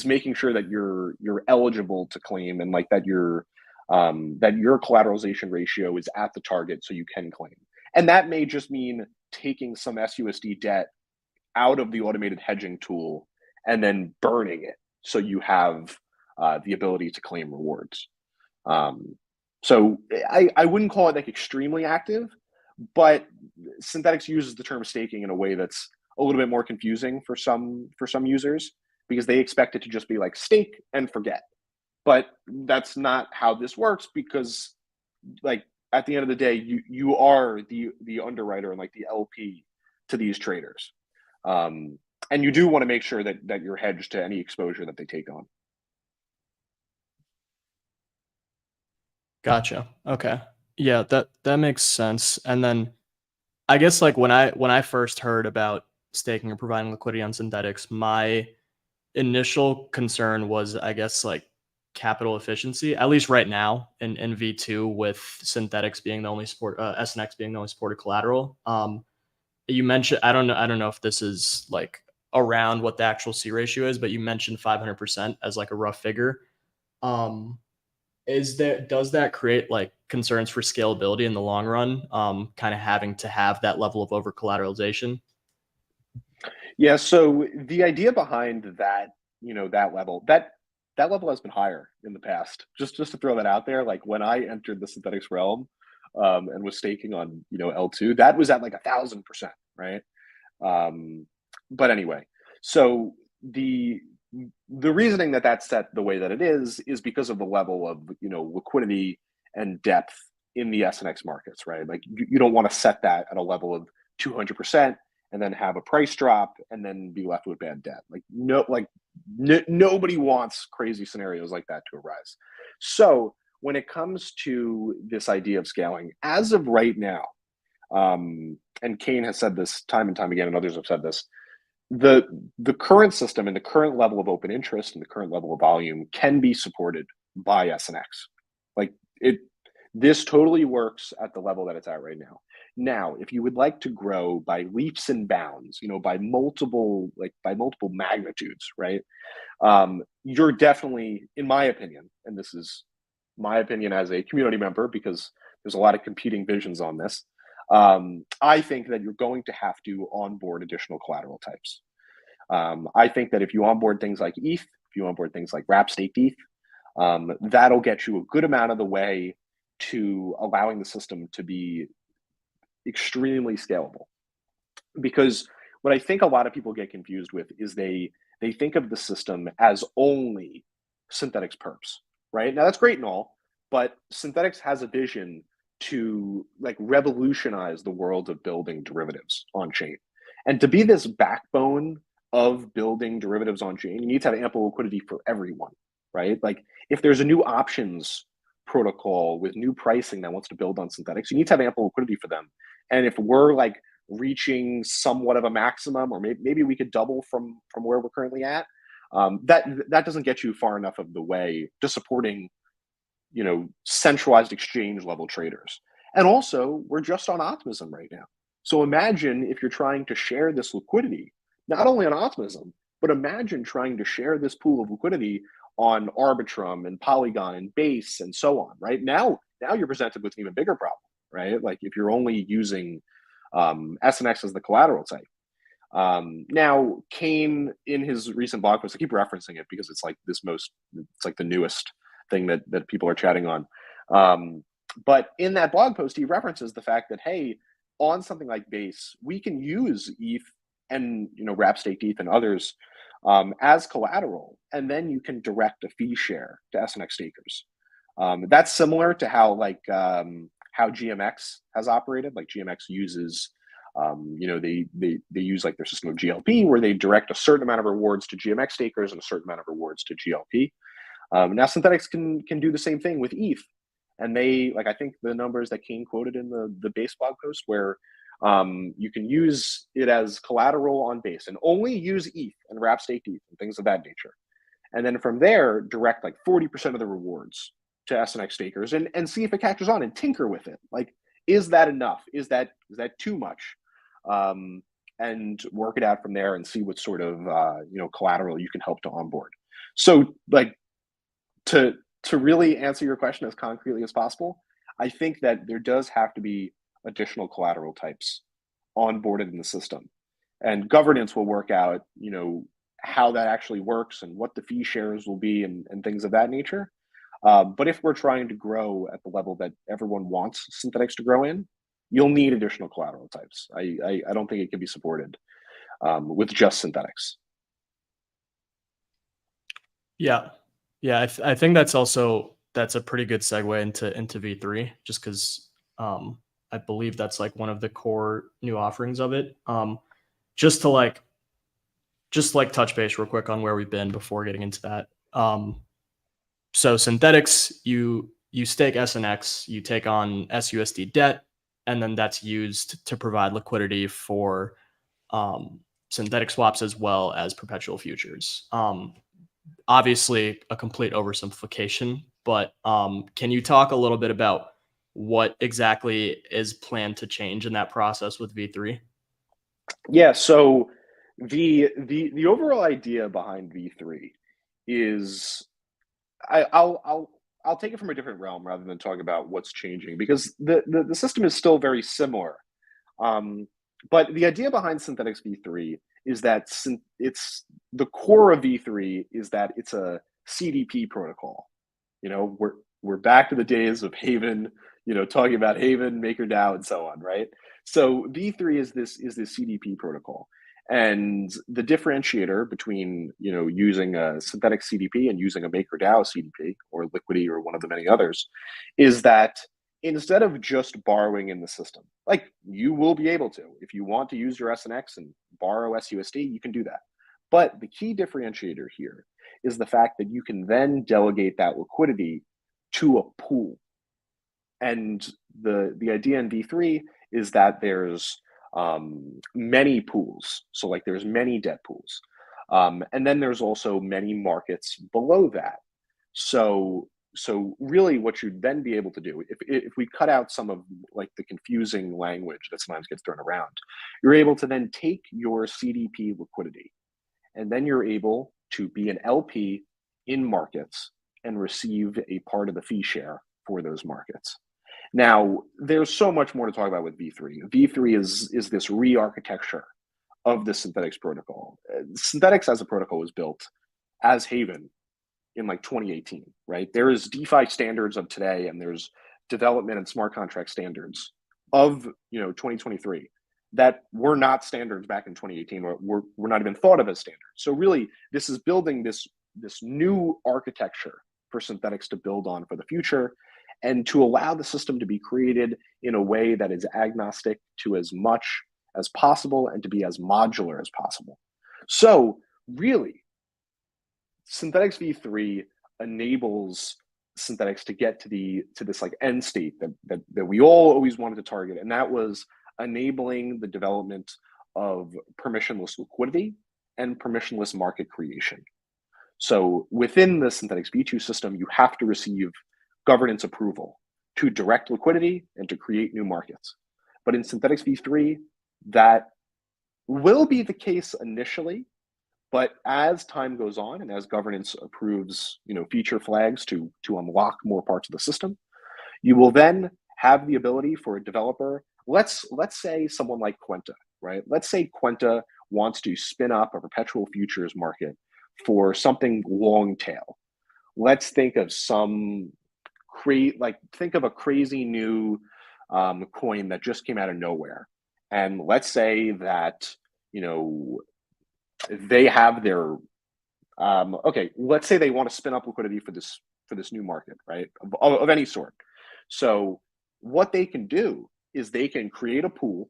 making sure that you're eligible to claim and like that you're that your collateralization ratio is at the target so you can claim. And that may just mean taking some SUSD debt out of the automated hedging tool and then burning it so you have the ability to claim rewards. So I wouldn't call it like extremely active, but Synthetix uses the term staking in a way that's a little bit more confusing for some users, because they expect it to just be like stake and forget. But that's not how this works, because like at the end of the day, you are the underwriter and like the LP to these traders. And you do want to make sure that you're hedged to any exposure that they take on. Gotcha. Okay. Yeah, that makes sense. And then I guess like when I first heard about staking or providing liquidity on Synthetix, my initial concern was, I guess, like capital efficiency, at least right now in V2, with Synthetix being the only SNX being the only supported collateral. You mentioned, I don't know if this is like around what the actual C ratio is, but you mentioned 500% as like a rough figure. Does that create like concerns for scalability in the long run? Kind of having to have that level of over collateralization? Yeah, so the idea behind that, that level has been higher in the past. Just to throw that out there, like when I entered the Synthetix realm, and was staking on, L2, that was at like 1,000%, right? But anyway, so the reasoning that that's set the way that it is because of the level of, liquidity and depth in the SNX markets, right? Like you don't want to set that at a level of 200% and then have a price drop and then be left with bad debt. Nobody wants crazy scenarios like that to arise. So when it comes to this idea of scaling, as of right now, and Kane has said this time and time again, and others have said this, the current system and the current level of open interest and the current level of volume can be supported by SNX. This totally works at the level that it's at right now. Now, if you would like to grow by leaps and bounds, by multiple magnitudes, right? You're definitely, in my opinion, and this is my opinion as a community member, because there's a lot of competing visions on this. I think that you're going to have to onboard additional collateral types. I think that if you onboard things like ETH, if you onboard things like wrap staked ETH, that'll get you a good amount of the way to allowing the system to be extremely scalable. Because what I think a lot of people get confused with is they think of the system as only Synthetix perps, right? Now that's great and all, but Synthetix has a vision to like revolutionize the world of building derivatives on chain. And to be this backbone of building derivatives on chain, you need to have ample liquidity for everyone, right? Like if there's a new options protocol with new pricing that wants to build on Synthetix, you need to have ample liquidity for them. And if we're like reaching somewhat of a maximum, or maybe we could double from where we're currently at, that doesn't get you far enough of the way to supporting, centralized exchange level traders. And also, we're just on Optimism right now. So imagine if you're trying to share this liquidity, not only on Optimism, but imagine trying to share this pool of liquidity on Arbitrum and Polygon and Base and so on, right? Now you're presented with an even bigger problem, right? Like if you're only using SNX as the collateral type. Now, Kane, in his recent blog post, I keep referencing it because it's like the newest thing that people are chatting on. But in that blog post, he references the fact that, hey, on something like Base, we can use ETH and wrap staked ETH and others as collateral, and then you can direct a fee share to SNX stakers. That's similar to how how GMX has operated. Like GMX uses, they use like their system of GLP, where they direct a certain amount of rewards to GMX stakers and a certain amount of rewards to GLP. Now Synthetix can do the same thing with ETH, and they I think the numbers that Kane quoted in the Base blog post, where you can use it as collateral on Base and only use ETH and wrap staked ETH and things of that nature, and then from there direct like 40% of the rewards to SNX stakers and see if it catches on and tinker with it. Like, is that enough? Is that too much? And work it out from there and see what sort of collateral you can help to onboard. So like to to really answer your question as concretely as possible, I think that there does have to be additional collateral types onboarded in the system, and governance will work out, how that actually works and what the fee shares will be and things of that nature. But if we're trying to grow at the level that everyone wants Synthetix to grow in, you'll need additional collateral types. I don't think it can be supported with just Synthetix. Yeah, I think that's a pretty good segue into V3, just because I believe that's like one of the core new offerings of it. Just to touch base real quick on where we've been before getting into that. So Synthetix, you stake SNX, you take on SUSD debt, and then that's used to provide liquidity for synthetic swaps as well as perpetual futures. Obviously, a complete oversimplification, but can you talk a little bit about what exactly is planned to change in that process with V3? Yeah, so the overall idea behind V3 is I'll take it from a different realm rather than talk about what's changing, because the system is still very similar. But the idea behind Synthetix V3 is that it's the core of V3 is that it's a CDP protocol. We're back to the days of Haven, talking about Haven, MakerDAO, and so on, right? So V3 is this CDP protocol. And the differentiator between using a Synthetix CDP and using a MakerDAO CDP or Liquidity or one of the many others is that instead of just borrowing in the system, like you will be able to, if you want to use your SNX and borrow SUSD, you can do that. But the key differentiator here is the fact that you can then delegate that liquidity to a pool. And the idea in V3 is that there's many pools. So like there's many debt pools. And then there's also many markets below that. So really what you'd then be able to do, if we cut out some of like the confusing language that sometimes gets thrown around, you're able to then take your CDP liquidity, and then you're able to be an LP in markets and receive a part of the fee share for those markets. Now, there's so much more to talk about with V3. V3 is this re-architecture of the Synthetix protocol. Synthetix as a protocol was built as Haven in like 2018, right? There is DeFi standards of today, and there's development and smart contract standards of 2023 that were not standards back in 2018, or were not even thought of as standards. So really, this is building this new architecture for Synthetix to build on for the future, and to allow the system to be created in a way that is agnostic to as much as possible and to be as modular as possible. So really, Synthetix v3 enables Synthetix to get to this like end state that we all always wanted to target, and that was enabling the development of permissionless liquidity and permissionless market creation. So within the Synthetix v2 system, you have to receive governance approval to direct liquidity and to create new markets. But in Synthetix v3, that will be the case initially, but as time goes on and as governance approves, feature flags to unlock more parts of the system, you will then have the ability for a developer. Let's say someone like Quenta, right? Let's say Quenta wants to spin up a perpetual futures market for something long tail. Let's think of think of a crazy new coin that just came out of nowhere, and let's say that they have their let's say they want to spin up liquidity for this new market, right, of any sort. So what they can do is they can create a pool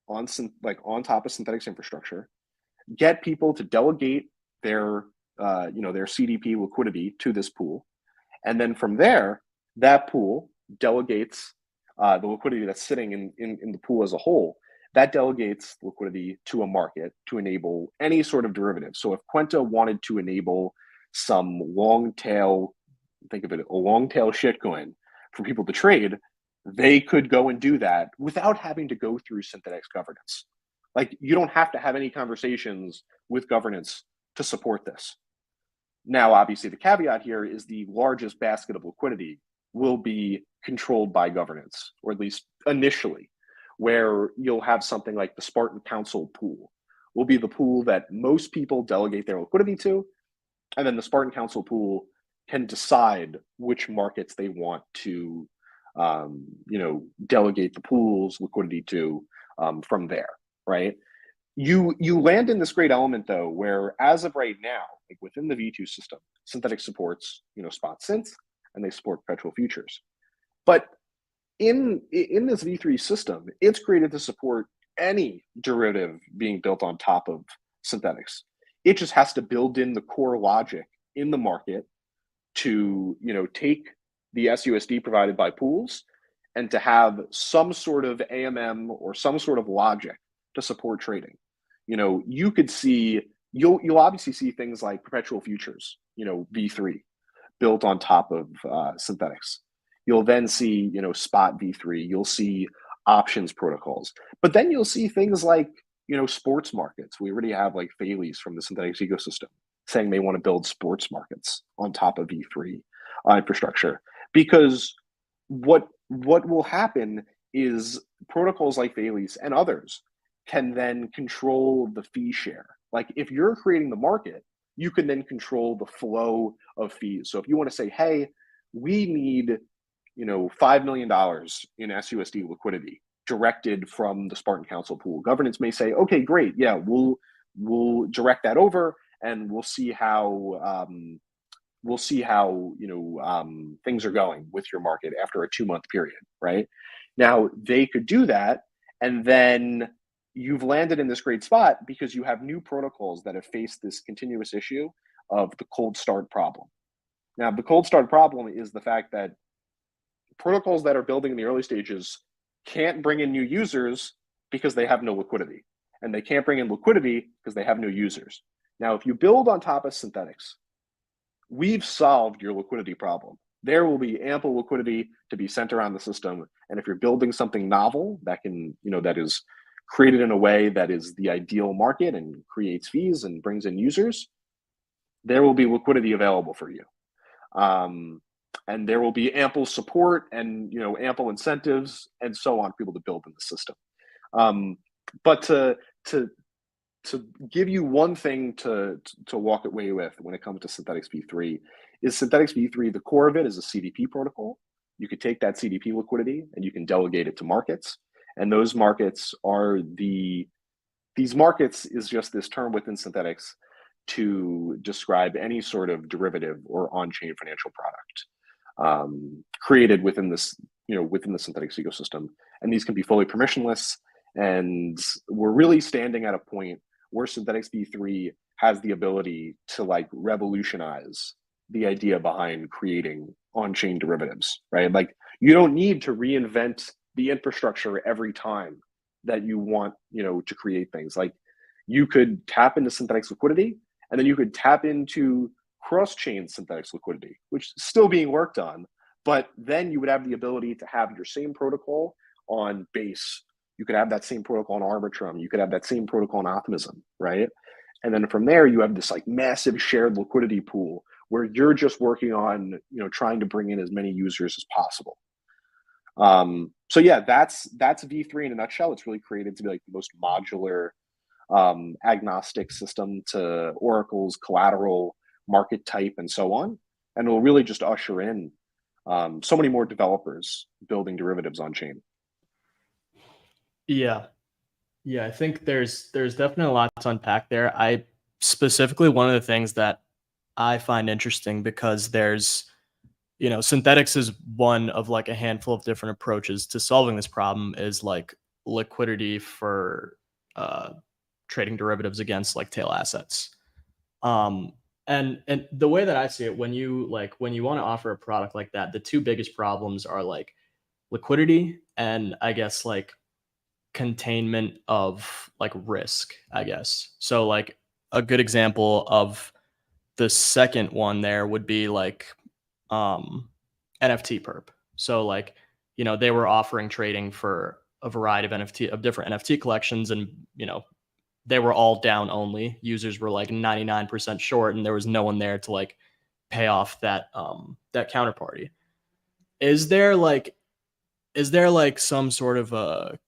on top of Synthetix infrastructure, get people to delegate their their CDP liquidity to this pool, and then from there, that pool delegates the liquidity that's sitting in the pool as a whole. That delegates liquidity to a market to enable any sort of derivative. So if Quenta wanted to enable some long tail, think of it, a long tail shitcoin for people to trade, they could go and do that without having to go through Synthetix governance. Like, you don't have to have any conversations with governance to support this. Now, obviously, the caveat here is the largest basket of liquidity will be controlled by governance, or at least initially, where you'll have something like the Spartan Council pool will be the pool that most people delegate their liquidity to, and then the Spartan Council pool can decide which markets they want to, delegate the pool's liquidity to from there, right? You land in this great element though, where as of right now, like within the V2 system, Synthetix supports spot synths and they support perpetual futures. But in this V3 system, it's created to support any derivative being built on top of Synthetix. It just has to build in the core logic in the market to take the SUSD provided by pools and to have some sort of AMM or some sort of logic to support trading. You could see, you'll obviously see things like perpetual futures, V3 built on top of Synthetix. You'll then see, spot V3. You'll see options protocols, but then you'll see things like, sports markets. We already have like Thales from the Synthetix ecosystem saying they want to build sports markets on top of V3 infrastructure, because what will happen is protocols like Thales and others can then control the fee share. Like if you're creating the market, you can then control the flow of fees. So if you want to say, hey, we need $5 million in SUSD liquidity directed from the Spartan Council pool, governance may say, okay, great, yeah, we'll direct that over, and we'll see how things are going with your market after a 2-month period, right? Now they could do that, and then you've landed in this great spot because you have new protocols that have faced this continuous issue of the cold start problem. Now, the cold start problem is the fact that protocols that are building in the early stages can't bring in new users because they have no liquidity, and they can't bring in liquidity because they have no users. Now, if you build on top of Synthetix, we've solved your liquidity problem. There will be ample liquidity to be sent around the system, and if you're building something novel that can, that is created in a way that is the ideal market and creates fees and brings in users, there will be liquidity available for you. And there will be ample support and ample incentives and so on for people to build in the system. But to give you one thing to walk away with when it comes to Synthetix v3 is Synthetix v3, the core of it is a CDP protocol. You could take that CDP liquidity and you can delegate it to markets. And those markets are these markets is just this term within Synthetix to describe any sort of derivative or on-chain financial product created within this, within the Synthetix ecosystem. And these can be fully permissionless. And we're really standing at a point where Synthetix v3 has the ability to like revolutionize the idea behind creating on-chain derivatives, right? Like you don't need to reinvent the infrastructure every time that you want, to create things. Like you could tap into Synthetix liquidity, and then you could tap into cross-chain Synthetix liquidity, which is still being worked on, but then you would have the ability to have your same protocol on Base. You could have that same protocol on Arbitrum. You could have that same protocol on Optimism, right? And then from there, you have this like massive shared liquidity pool where you're just working on, trying to bring in as many users as possible. So yeah, that's V3 in a nutshell. It's really created to be like the most modular, agnostic system to oracles, collateral, market type, and so on. And it will really just usher in so many more developers building derivatives on chain. Yeah. I think there's definitely a lot to unpack there. I specifically, one of the things that I find interesting, because there's, Synthetix is one of like a handful of different approaches to solving this problem, is like liquidity for trading derivatives against like tail assets. And the way that I see it, when you want to offer a product like that, the two biggest problems are like liquidity and I guess like containment of like risk, I guess. So like a good example of the second one there would be like NFT perp. So like, they were offering trading for a variety of different NFT collections, and, they were all down only. Users were like 99% short, and there was no one there to like pay off that that counterparty. Is there like some sort of a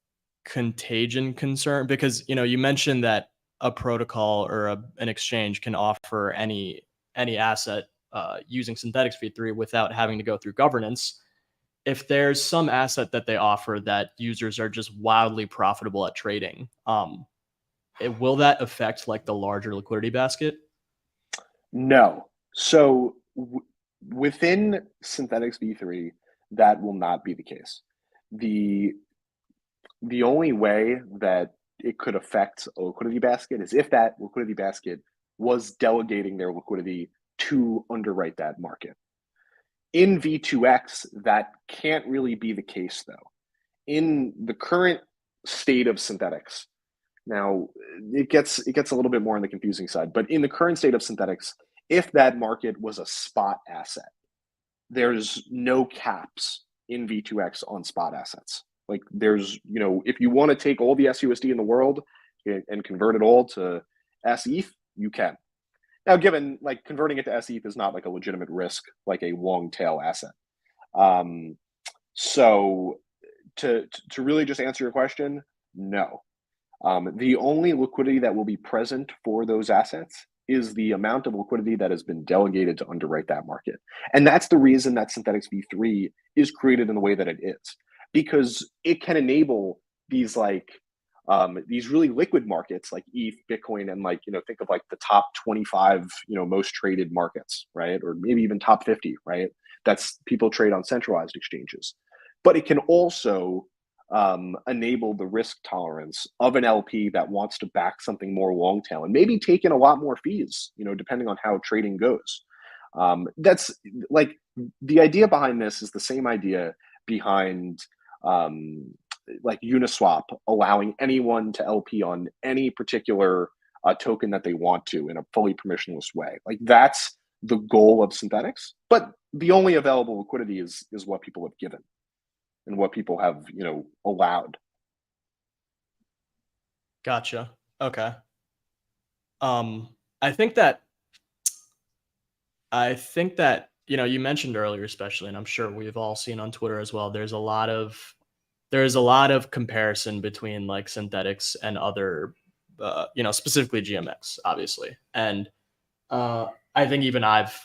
contagion concern? Because you mentioned that a protocol or an exchange can offer any asset using Synthetix v3 without having to go through governance. If there's some asset that they offer that users are just wildly profitable at trading, will that affect like the larger liquidity basket? No. So within Synthetix v3, that will not be the case. The only way that it could affect a liquidity basket is if that liquidity basket was delegating their liquidity to underwrite that market. In V2X, that can't really be the case, though. In the current state of Synthetix, now it gets a little bit more on the confusing side, but in the current state of Synthetix, if that market was a spot asset, there's no caps in V2X on spot assets. Like there's, if you want to take all the SUSD in the world and convert it all to SETH, you can. Now, given like converting it to SETH is not like a legitimate risk, like a long tail asset. So to really just answer your question, no. The only liquidity that will be present for those assets is the amount of liquidity that has been delegated to underwrite that market. And that's the reason that Synthetix v3 is created in the way that it is, because it can enable these really liquid markets like ETH, Bitcoin, and think of like the top 25, most traded markets, right? Or maybe even top 50, right? That's people trade on centralized exchanges. But it can also enable the risk tolerance of an LP that wants to back something more long tail and maybe take in a lot more fees, depending on how trading goes. That's like the idea behind this is the same idea behind like Uniswap allowing anyone to LP on any particular token that they want to in a fully permissionless way. Like that's the goal of Synthetix, but the only available liquidity is what people have given and what people have, allowed. Gotcha. Okay. I think that you mentioned earlier, especially, and I'm sure we've all seen on Twitter as well, there's a lot of comparison between like Synthetix and other specifically GMX, obviously. And I think even I've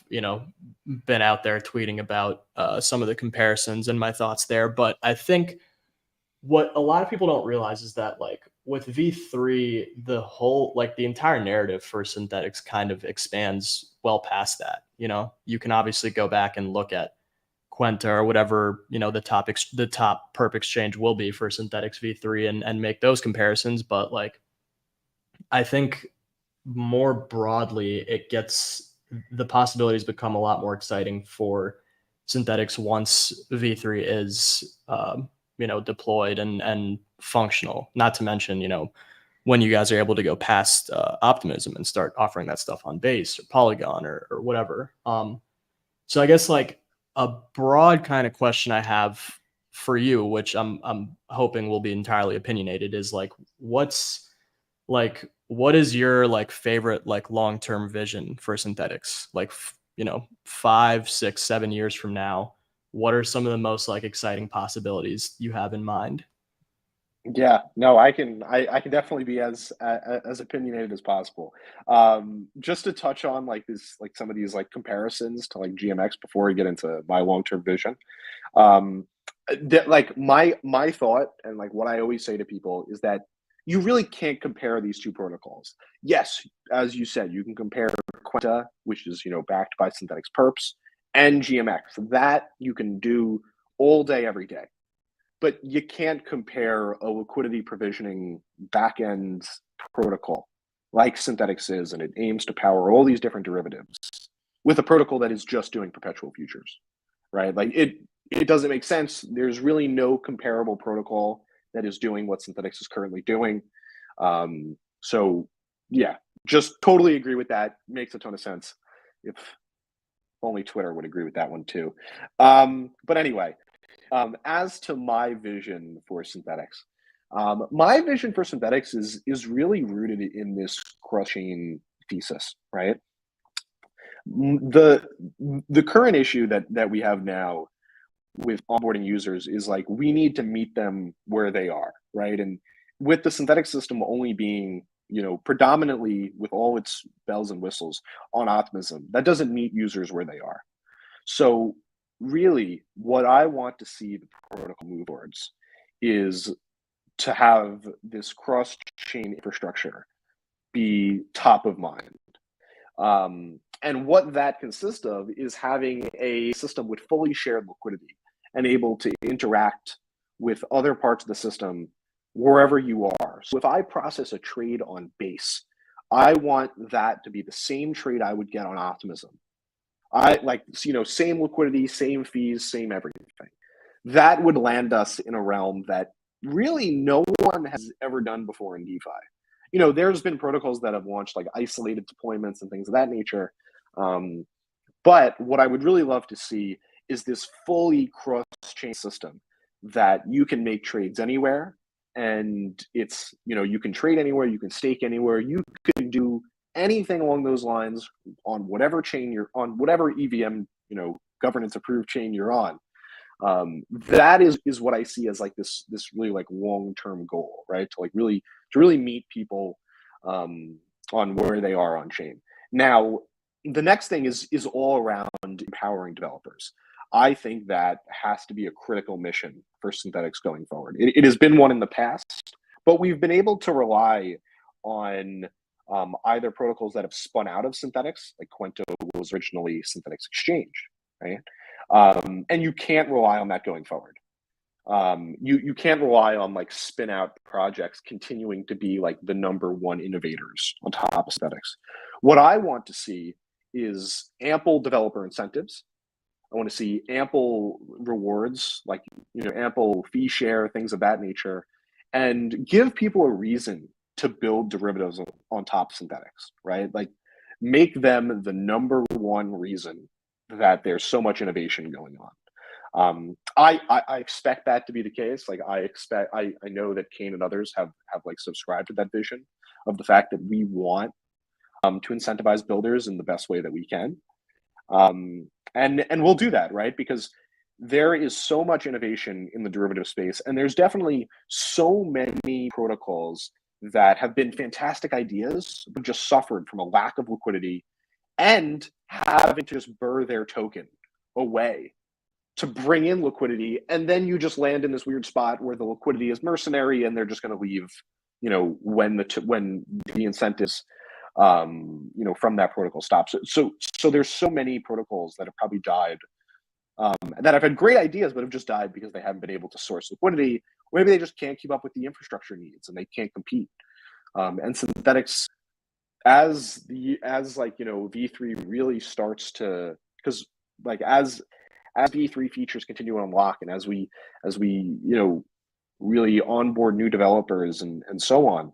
been out there tweeting about some of the comparisons and my thoughts there. But I think what a lot of people don't realize is that like with V3, the entire narrative for Synthetix kind of expands well past that. You can obviously go back and look at Quenta or whatever the top perp exchange will be for Synthetix v3 and make those comparisons. But like I think more broadly, the possibilities become a lot more exciting for Synthetix once v3 is deployed and functional. Not to mention when you guys are able to go past Optimism and start offering that stuff on Base or Polygon or whatever. So I guess like a broad kind of question I have for you, which I'm hoping will be entirely opinionated, is like what is your like favorite like long-term vision for Synthetix? Like 5, 6, 7 years from now, what are some of the most like exciting possibilities you have in mind? Yeah, no, I can definitely be as opinionated as possible. Just to touch on like some of these like comparisons to like GMX before we get into my long-term vision. Like my thought and like what I always say to people is that you really can't compare these two protocols. Yes, as you said, you can compare Quenta, which is backed by Synthetix perps, and GMX. That you can do all day, every day. But you can't compare a liquidity provisioning backend protocol like Synthetix is, and it aims to power all these different derivatives with a protocol that is just doing perpetual futures, right? Like it doesn't make sense. There's really no comparable protocol that is doing what Synthetix is currently doing. So yeah, just totally agree with that. Makes a ton of sense. If only Twitter would agree with that one too. But anyway, as to my vision for Synthetix, My vision for Synthetix is really rooted in this cross-chain thesis, right? The current issue that we have now with onboarding users is like we need to meet them where they are, right? And with the Synthetix system only being, predominantly with all its bells and whistles on Optimism, that doesn't meet users where they are. So really, what I want to see the protocol move towards is to have this cross-chain infrastructure be top of mind. And what that consists of is having a system with fully shared liquidity and able to interact with other parts of the system wherever you are. So if I process a trade on Base, I want that to be the same trade I would get on Optimism. I like, same liquidity, same fees, same everything. That would land us in a realm that really no one has ever done before in DeFi. There's been protocols that have launched like isolated deployments and things of that nature. But what I would really love to see is this fully cross-chain system that you can make trades anywhere, and it's, you can trade anywhere, you can stake anywhere, you can do anything along those lines on whatever chain you're on, whatever EVM, governance approved chain you're on. That is what I see as like this really like long-term goal, right? To really meet people on where they are on chain. Now, the next thing is all around empowering developers. I think that has to be a critical mission for Synthetix going forward. It has been one in the past, but we've been able to rely on either protocols that have spun out of Synthetix, like Quento was originally Synthetix Exchange, right? And you can't rely on that going forward. You can't rely on like spin out projects continuing to be like the #1 innovators on top of Synthetix. What I want to see is ample developer incentives. I want to see ample rewards, like ample fee share, things of that nature, and give people a reason to build derivatives on top of Synthetix, right? Like make them the #1 reason that there's so much innovation going on. I expect that to be the case. Like I know that Kane and others have like subscribed to that vision of the fact that we want to incentivize builders in the best way that we can. And we'll do that, right? Because there is so much innovation in the derivative space, and there's definitely so many protocols that have been fantastic ideas, but just suffered from a lack of liquidity and having to just burr their token away to bring in liquidity. And then you just land in this weird spot where the liquidity is mercenary and they're just going to leave, when the incentives, from that protocol stops. So there's so many protocols that have probably died, that have had great ideas, but have just died because they haven't been able to source liquidity. Or maybe they just can't keep up with the infrastructure needs and they can't compete. And Synthetix, as V3 really starts to, because like as V3 features continue to unlock, and as we really onboard new developers and so on,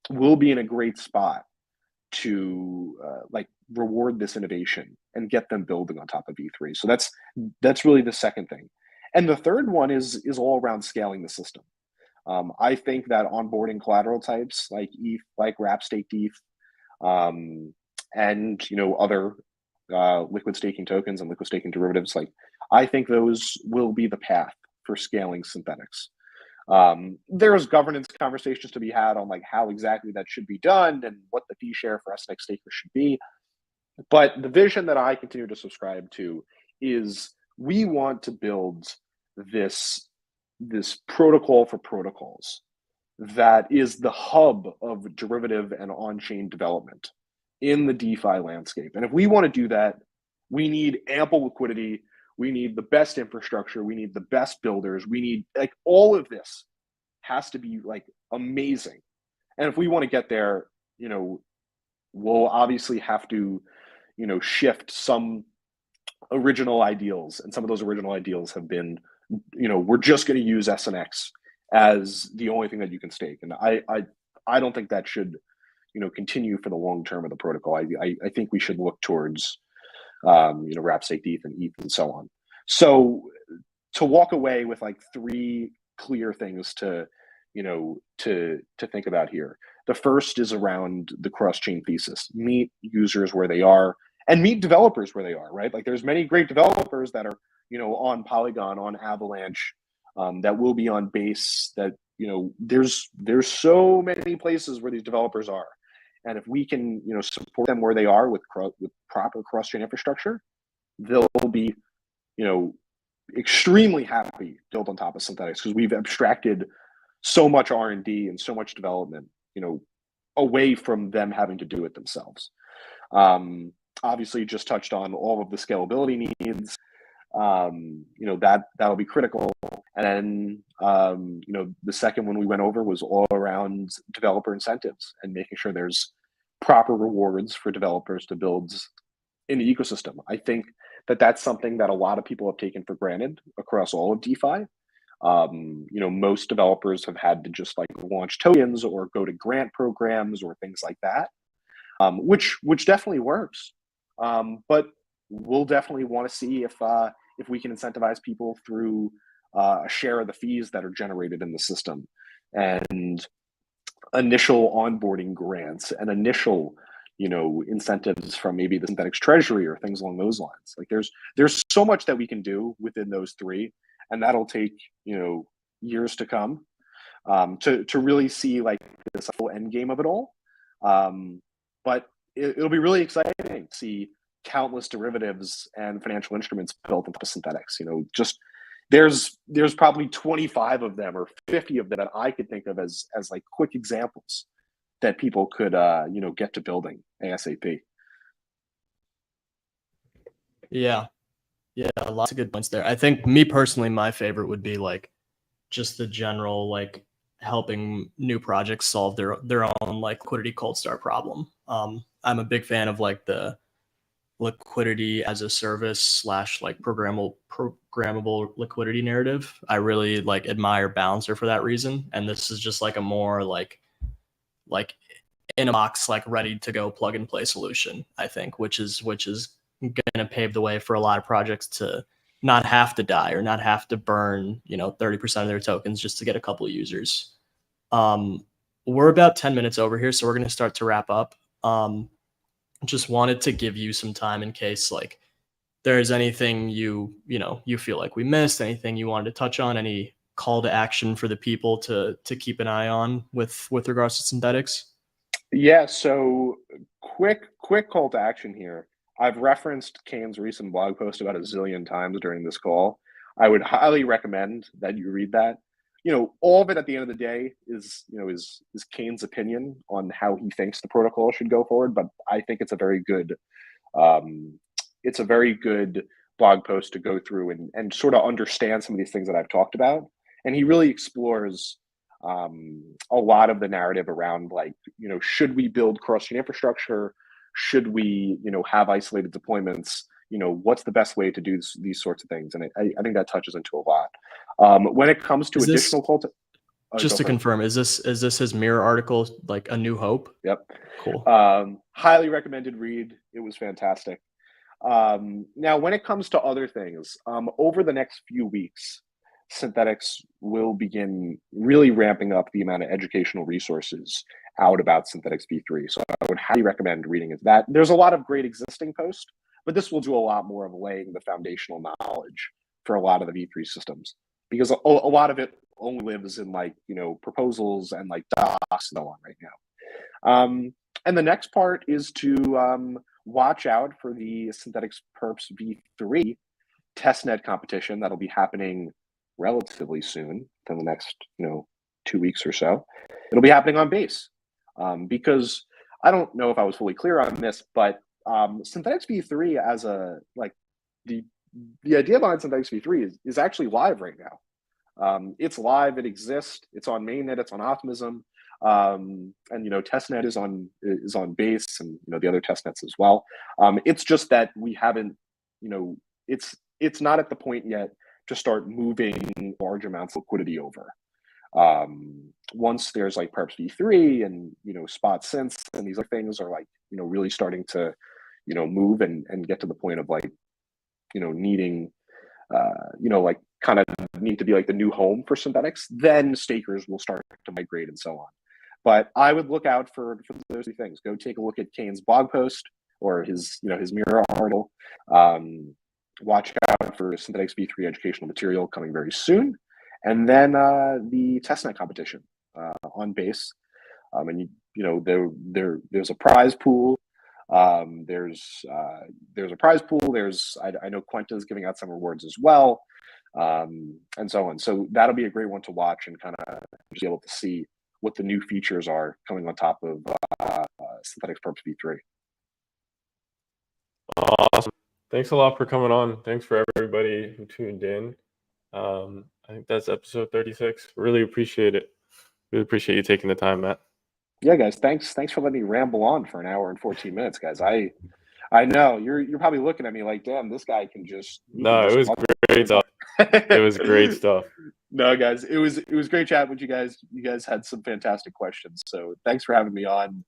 we'll be in a great spot to reward this innovation and get them building on top of V3. So that's really the second thing. And the third one is all around scaling the system. I think that onboarding collateral types like ETH, like wrap staked ETH, and other liquid staking tokens and liquid staking derivatives, I think those will be the path for scaling Synthetix. There's governance conversations to be had on how exactly that should be done and what the fee share for SNX stakers should be. But the vision that I continue to subscribe to is we want to build this protocol for protocols that is the hub of derivative and on-chain development in the DeFi landscape. And if we want to do that, we need ample liquidity. We need the best infrastructure. We need the best builders. We need all of this has to be amazing. And if we want to get there, we'll obviously have to, shift some original ideals. And some of those original ideals have been, we're just going to use SNX as the only thing that you can stake. And I don't think that should, continue for the long term of the protocol. I think we should look towards, wrap staked ETH and so on. So to walk away with 3 clear things to to think about here. The first is around the cross-chain thesis. Meet users where they are and meet developers where they are, right? Like there's many great developers that are, on Polygon, on Avalanche, that will be on Base, that, there's so many places where these developers are. And if we can, support them where they are with proper cross-chain infrastructure, they'll be, extremely happy to build on top of Synthetix, because we've abstracted so much R&D and so much development, away from them having to do it themselves. Obviously, just touched on all of the scalability needs. That'll be critical. And then, the second one we went over was all around developer incentives and making sure there's proper rewards for developers to build in the ecosystem. I think that's something that a lot of people have taken for granted across all of DeFi. Most developers have had to just like launch tokens or go to grant programs or things like that, which definitely works. But we'll definitely want to see if we can incentivize people through a share of the fees that are generated in the system, and initial onboarding grants and initial incentives from maybe the Synthetix treasury or things along those lines. Like there's so much that we can do within those three, and that'll take years to come to really see like this full end game of it all. But it'll be really exciting to see countless derivatives and financial instruments built into Synthetix. Just there's probably 25 of them or 50 of them that I could think of as like quick examples that people could get to building ASAP. Yeah, lots of good points there. I think me personally, my favorite would be like just the general like helping new projects solve their own like liquidity cold start problem. I'm a big fan of like the liquidity as a service / like programmable liquidity narrative. I really like admire Balancer for that reason. And this is just like a more like in a box, like ready to go plug and play solution, I think, which is going to pave the way for a lot of projects to not have to die or not have to burn, 30% of their tokens just to get a couple of users. We're about 10 minutes over here, so we're going to start to wrap up. Just wanted to give you some time in case like there's anything you feel like we missed, anything you wanted to touch on, any call to action for the people to keep an eye on with regards to Synthetix. Yeah, so quick call to action here. I've referenced Kane's recent blog post about a zillion times during this call. I would highly recommend that you read that. All of it at the end of the day is Kane's opinion on how he thinks the protocol should go forward. But I think it's a very good blog post to go through and sort of understand some of these things that I've talked about. And he really explores a lot of the narrative around like, should we build cross-chain infrastructure? Should we, have isolated deployments? What's the best way to do these sorts of things? And I think that touches into a lot. When it comes to additional call just to confirm, is this his Mirror article, like A New Hope? Yep. Cool. Highly recommended read. It was fantastic. Now, when it comes to other things, over the next few weeks, Synthetix will begin really ramping up the amount of educational resources out about Synthetix v3. So I would highly recommend reading into that. There's a lot of great existing posts, but this will do a lot more of laying the foundational knowledge for a lot of the v3 systems, because a lot of it only lives in like, proposals and like docs and so on right now. And the next part is to watch out for the Synthetix Perps v3 testnet competition that'll be happening relatively soon, in the next 2 weeks or so. It'll be happening on Base, because I don't know if I was fully clear on this, but Synthetix v3 as a like the idea behind Synthetix v3 is actually live right now. It's live, it exists, it's on mainnet, it's on Optimism, and testnet is on Base, and the other testnets as well. It's just that we haven't, it's not at the point yet to start moving large amounts of liquidity over. Once there's like Perps v3 and spot synths and these other things are like really starting to move and get to the point of like needing like kind of need to be like the new home for Synthetix, then stakers will start to migrate and so on. But I would look out for those two things. Go take a look at Kane's blog post or his Mirror article. Watch out for Synthetix V3 educational material coming very soon, and then the testnet competition on base. And there's a prize pool. There's a prize pool. I know Quenta is giving out some rewards as well, and so on. So that'll be a great one to watch and kind of just be able to see what the new features are coming on top of Synthetix Perps V3. Awesome. Thanks a lot for coming on. Thanks for everybody who tuned in. I think that's episode 36. Really appreciate it. Really appreciate you taking the time, Matt. Yeah, guys. Thanks for letting me ramble on for an hour and 14 minutes, guys. I know you're probably looking at me like, damn, this guy can just. No, it was great stuff. It was great stuff. No, guys, it was great chatting with you guys. You guys had some fantastic questions. So thanks for having me on.